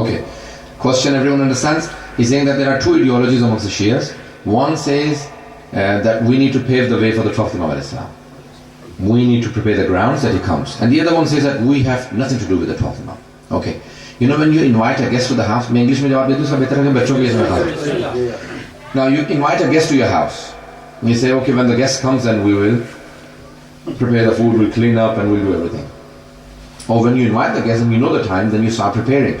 Okay. Question everyone understands? He's saying that there are 2 ideologies amongst the Shias. One says that we need to pave the way for the Prophet Muhammad Islam. We need to prepare the grounds that he comes. And the other one says that we have nothing to do with the Prophet Muhammad. Okay. You know, when you invite a guest to the house, English mein jawab de do, better hai bachon ke isme kha. Now you invite a guest to your house. And you say, okay, when the guest comes, then we will prepare the food, we'll clean up and we'll do everything. Or when you invite the guest and you know the time, then you start preparing.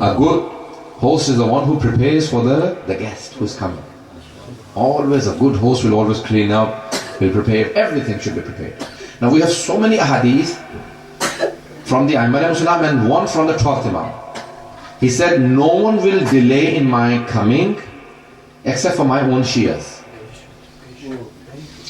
A good host is the one who prepares for the guest who is coming. Always a good host will always clean up, will prepare, everything should be prepared. Now we have so many ahadith from the Aimam al-Islam and one from the 12th Imam. He said, no one will delay in my coming except for my own Shias.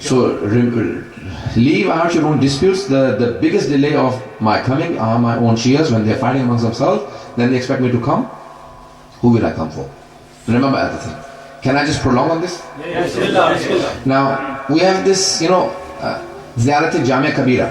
So leave out your own disputes. The biggest delay of my coming are my own Shias. When they're fighting amongst themselves, then they expect me to come. Who will I come for? Remember everything. Can I just prolong on this? Yes. Now we have this, Ziyarat Jamia Kabira.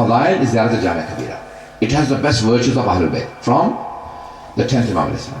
Fadail is Ziyarat Jamia Kabira. It has the best virtues of Ahlul Bayt from the 10th Imam al-Islam.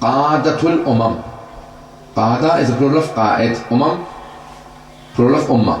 Qadatul Umam. Qada is a plural of Qa'id. Umam, plural of Ummah.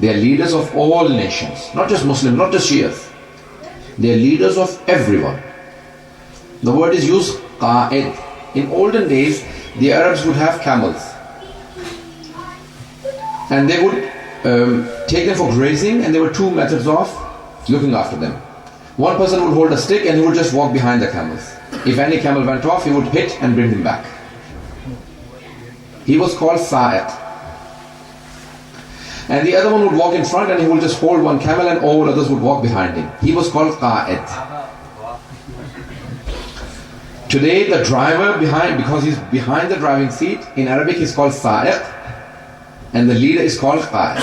They are leaders of all nations, not just Muslims, not just Shias. They are leaders of everyone. The word is used Qa'id. In olden days, the Arabs would have camels, and they would take them for grazing, and there were 2 methods of looking after them. One person would hold a stick and he would just walk behind the camels. If any camel went off, he would hit and bring him back. He was called Sa'iq. And the other one would walk in front and he would just hold one camel and all others would walk behind him. He was called Qa'id. Today the driver behind, because he's behind the driving seat, in Arabic he's called Sa'iq, and the leader is called Qa'id.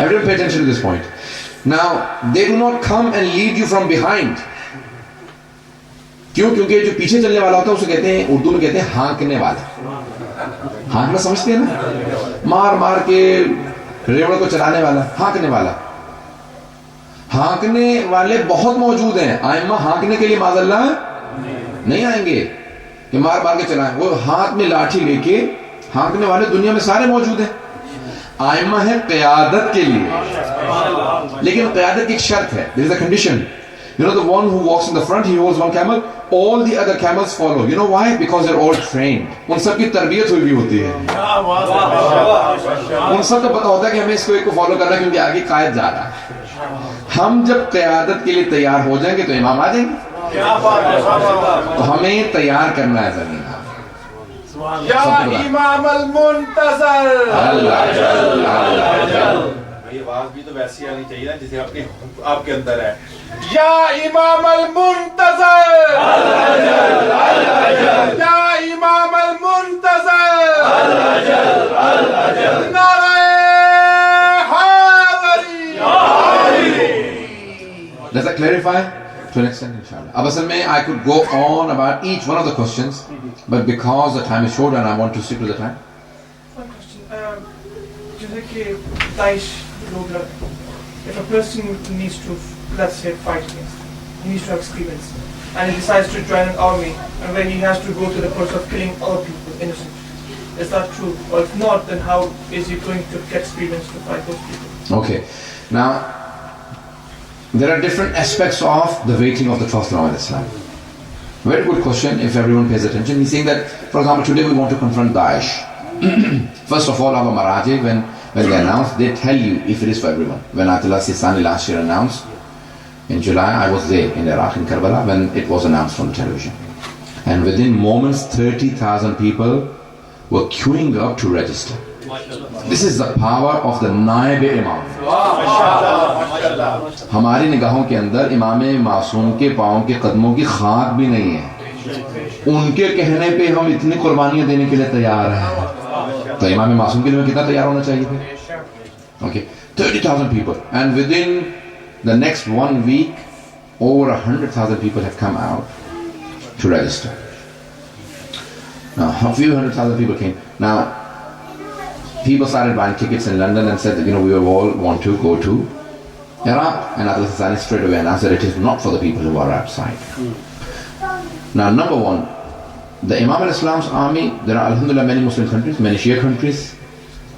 Everyone pay attention to this point. Now, they do not come and lead you from behind. کیوں؟ کیونکہ جو پیچھے چلنے والا ہوتا ہے اسے کہتے ہیں، اردو میں کہتے ہیں ہانکنے والا. ہانکنا سمجھتے ہیں نا؟ مار مار کے ریوڑ کو چلانے والا، ہانکنے والا. ہانکنے والے بہت موجود ہیں. ائمہ ہانکنے کے لیے معاذ اللہ نہیں آئیں گے کہ مار مار کے چلائیں. وہ ہاتھ میں لاٹھی لے کے ہانکنے والے دنیا میں سارے موجود ہیں. ائمہ ہے قیادت کے لیے، لیکن قیادت کی ایک شرط ہے. There is a condition. You know, the one who walks in the front, he holds one camel, all the other camels follow. You know why? Because they're all trained. ان سب کی تربیت ہوئی ہوتی ہے. ان سب کو پتا ہوتا ہے کہ ہمیں اس کو ایک کو فالو کرنا ہے کیونکہ آگے قائد جا رہا ہے. ہم جب قیادت کے لیے تیار ہو جائیں گے تو امام آ جائیں گے. تو ہمیں تیار کرنا ہے زمین. یا امام المنتظر. یہ آواز بھی تو ویسی آنی چاہیے نا جسے آپ کے اندر ہے. یا امام المنتظر. یا امام المنتظر. نعرہ حیدری. Does that clarify? To an extent, inshallah. اب اصل میں I could go on about each one of the questions, but because the time is short and I want to stick to the time. One question. جیسے کہ داعش لوگ، if a person needs to, let's say, fight against, he needs to have experience, and he decides to join an army, and when he has to go to the process of killing other people, innocent. Is that true? Or if not, then how is he going to get experience to fight those people? Okay. Now, there are different aspects of the waiting of the Prophet Muhammad Islam. Very good question if everyone pays attention. He's saying that, for example, today we want to confront Daesh. First of all, our Maraji, when they announce, they tell you if it is for everyone. When Ayatollah Sistani last year announced, in July, I was there in Iraq, in Karbala, when it was announced on television. And within moments, 30,000 people were queuing up to register. This is the power of the Naib Imam. ہماری نگاہوں کے اندر امام معصوم کے پاؤں کے قدموں کی خاک بھی نہیں ہے. ان کے کہنے پہ ہم اتنی قربانیاں دینے کے لیے تیار ہیں. تو امام معصوم کے لیے کتنا تیار ہونا چاہیے تھا؟ Okay, 30,000 people. And within the next 1 week, over 100,000 people have come out to register. Now, a few 100,000 people came. Now, people started buying tickets in London and said that, you know, we all want to go to Iraq. And Ayatollah Sistani straight away announced that it is not for the people who are outside. Now, number one, the Imam al-Islam's army, there are alhamdulillah many Muslim countries, many Shia countries,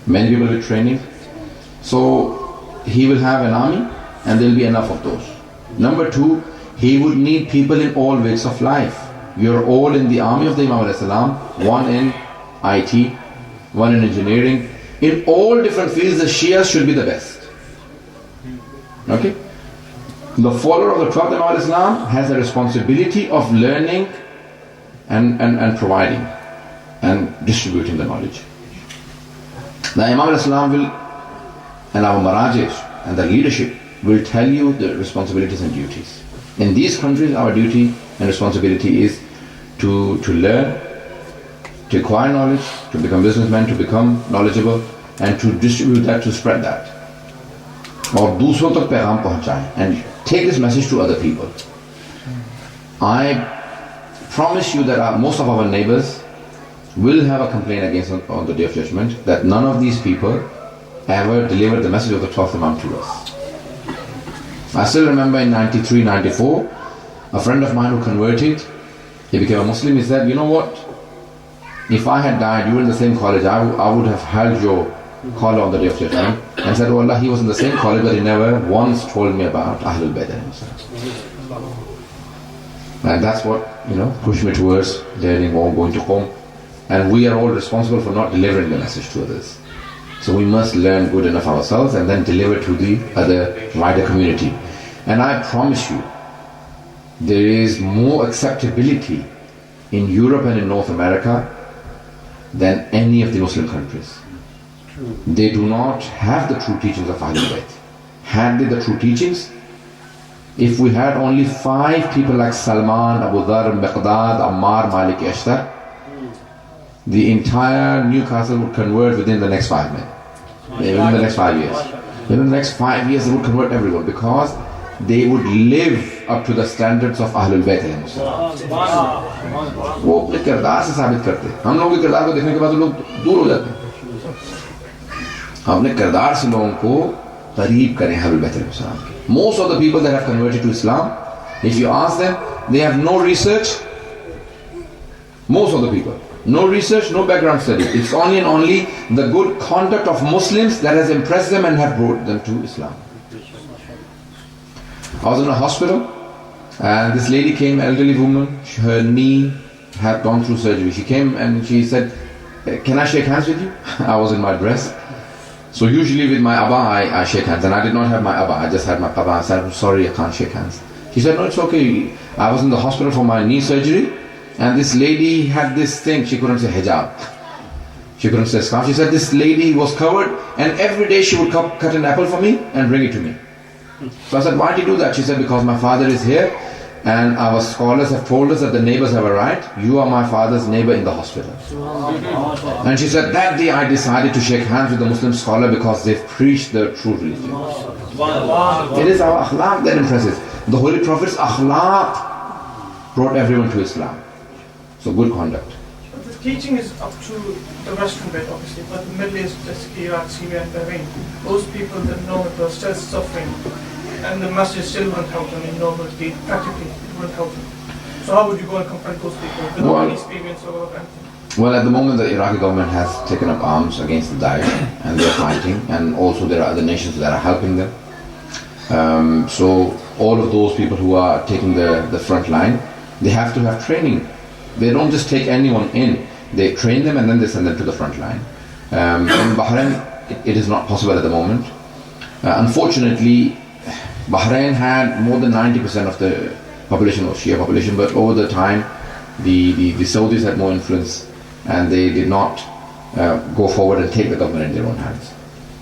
many people with training. So, he will have an army and there will be enough of those. Number two, he would need people in all walks of life. You're all in the army of the Imam al-Islam, one in IT, one in engineering. In all different fields, the Shias should be the best. Okay? The follower of the Prophet Imam al-Islam has the responsibility of learning and providing and distributing the knowledge. The Imam al-Islam will, and our Marajis and the leadership will tell you the responsibilities and duties. In these countries, our duty and responsibility is to learn, to acquire knowledge, to become businessmen, to become knowledgeable, and to distribute that, to spread that. اور دوسروں تک پیغام پہنچائیں and take this message to other people. I promise you that most of our neighbors will have a complaint against on the Day of Judgment that none of these people ever delivered the message of the 12th Imam to us. I still remember in 93, 94, a friend of mine who converted, he became a Muslim, he said, you know what, if I had died, you were in the same college, I would have held your collar on the Day of Judgment and said, oh Allah, he was in the same college but he never once told me about Ahlul Bayt. And that's what, pushed me towards learning or going to home. And we are all responsible for not delivering the message to others. So we must learn good enough ourselves and then deliver to the other wider community. And I promise you, there is more acceptability in Europe and in North America than any of the Muslim countries. They do not have the true teachings of Ahlul Bayt. Had they the true teachings, if we had only 5 people like Salman, Abu Dharr, Miqdad, Ammar, Malik, Ashtar, the entire Newcastle would convert within the next 5 minutes, within the next 5 years. Within the next 5 years, they would convert everyone because they would live up to the standards of Ahlul Bayt. وہ اپنے کردار سے ثابت کرتے ہیں. ہم لوگوں کے کردار کو دیکھنے کے بعد لوگ دور ہو جاتے ہیں. ہم اپنے کردار سے لوگوں کو قریب کریں اہل بیت علیہ السلام کے. Most of the people that have converted to Islam, if you ask them, they have no research. Most of the people, no research, no background study. It's only and only the good conduct of Muslims that has impressed them and have brought them to Islam. I was in a hospital and this lady came, elderly woman, her knee had gone through surgery. She came and she said, "Can I shake hands with you?" I was in my dress. So usually with my Abba I shake hands, and I did not have my Abba, I just had my Papa. I said, "I'm sorry, I can't shake hands." She said, "No, it's okay." I was in the hospital for my knee surgery, and this lady had this thing, she couldn't say hijab. She couldn't say scarf. She said this lady was covered, and every day she would cut an apple for me and bring it to me. So I said, "Why did you do that?" She said, "Because my father is here, and our scholars have told us that the neighbors have a right. You are my father's neighbor in the hospital." And she said, "That day I decided to shake hands with the Muslim scholar because they've preached the true religion." It is our akhlaq that impresses. The Holy Prophet's akhlaq brought everyone to Islam. So good conduct. But the teaching is up to the Western bit, obviously, but the Middle East, Iraq, Syria, and Bahrain, those people that know it were still suffering, and the masjid still wouldn't help them in normality, practically, it wouldn't help them. So how would you go and confront those people without any experience or anything? Well, at the moment the Iraqi government has taken up arms against the Daesh and they're fighting, and also there are other nations that are helping them. So all of those people who are taking the front line, they have to have training. They don't just take anyone in. They train them and then they send them to the front line. In Bahrain, it is not possible at the moment. Unfortunately, Bahrain had more than 90% of the population was Shia population, but over the time, the Saudis had more influence, and they did not go forward and take the government in their own hands.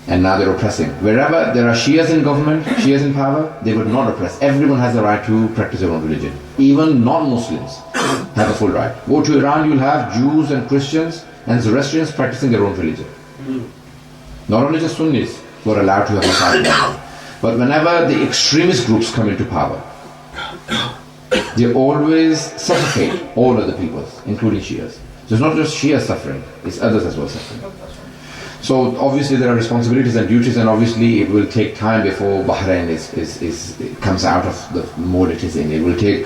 And now they're oppressing. Wherever there are Shias in government, Shias in power, they would not oppress. Everyone has the right to practice their own religion. Even non-Muslims have a full right. Go to Iran, you'll have Jews and Christians and Zoroastrians practicing their own religion. Not only just Sunnis who are allowed to have a side. But whenever the extremist groups come into power, they always suffocate all other peoples, including Shias. So it's not just Shias suffering, it's others as well suffering. So obviously there are responsibilities and duties, and obviously it will take time before Bahrain comes out of the mode it is in. It will take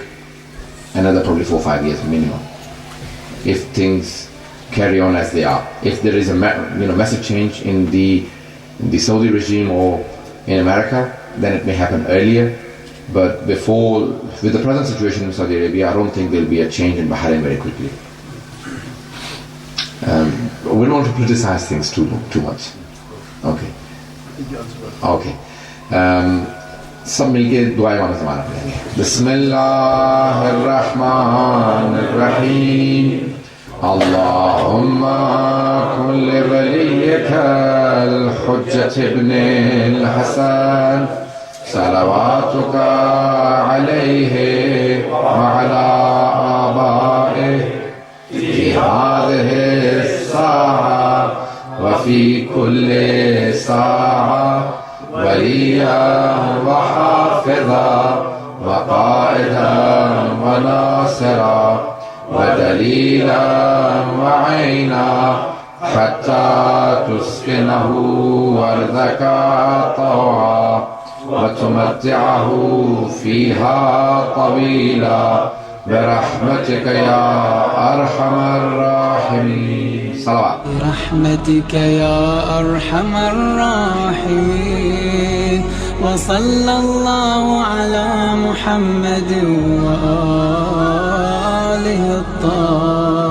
another probably 4 or 5 years minimum, if things carry on as they are. If there is a massive change in the Saudi regime or in America, then it may happen earlier. But with the present situation in Saudi Arabia, I don't think there will be a change in Bahrain very quickly. We don't want to politicize things too much. Okay. سب مل کے دعائیں والا زمانہ پڑھیں گے. بسم اللہ الرحمن الرحیم. اللهم كن لوليك الحجة ابن الحسن صلواتك عليه وعلى آبائه في هذه الساعة وفي كل ساعة وليا وحافظا وقائدا وناصرا ودليلا وعينا حتى تسكنه أرضك طوعا وتمتعه فيها طويلا برحمتك يا أرحم الراحمين. صلوات. برحمتك يا أرحم الراحمين. وصلى الله على محمد وآله الطاهرين.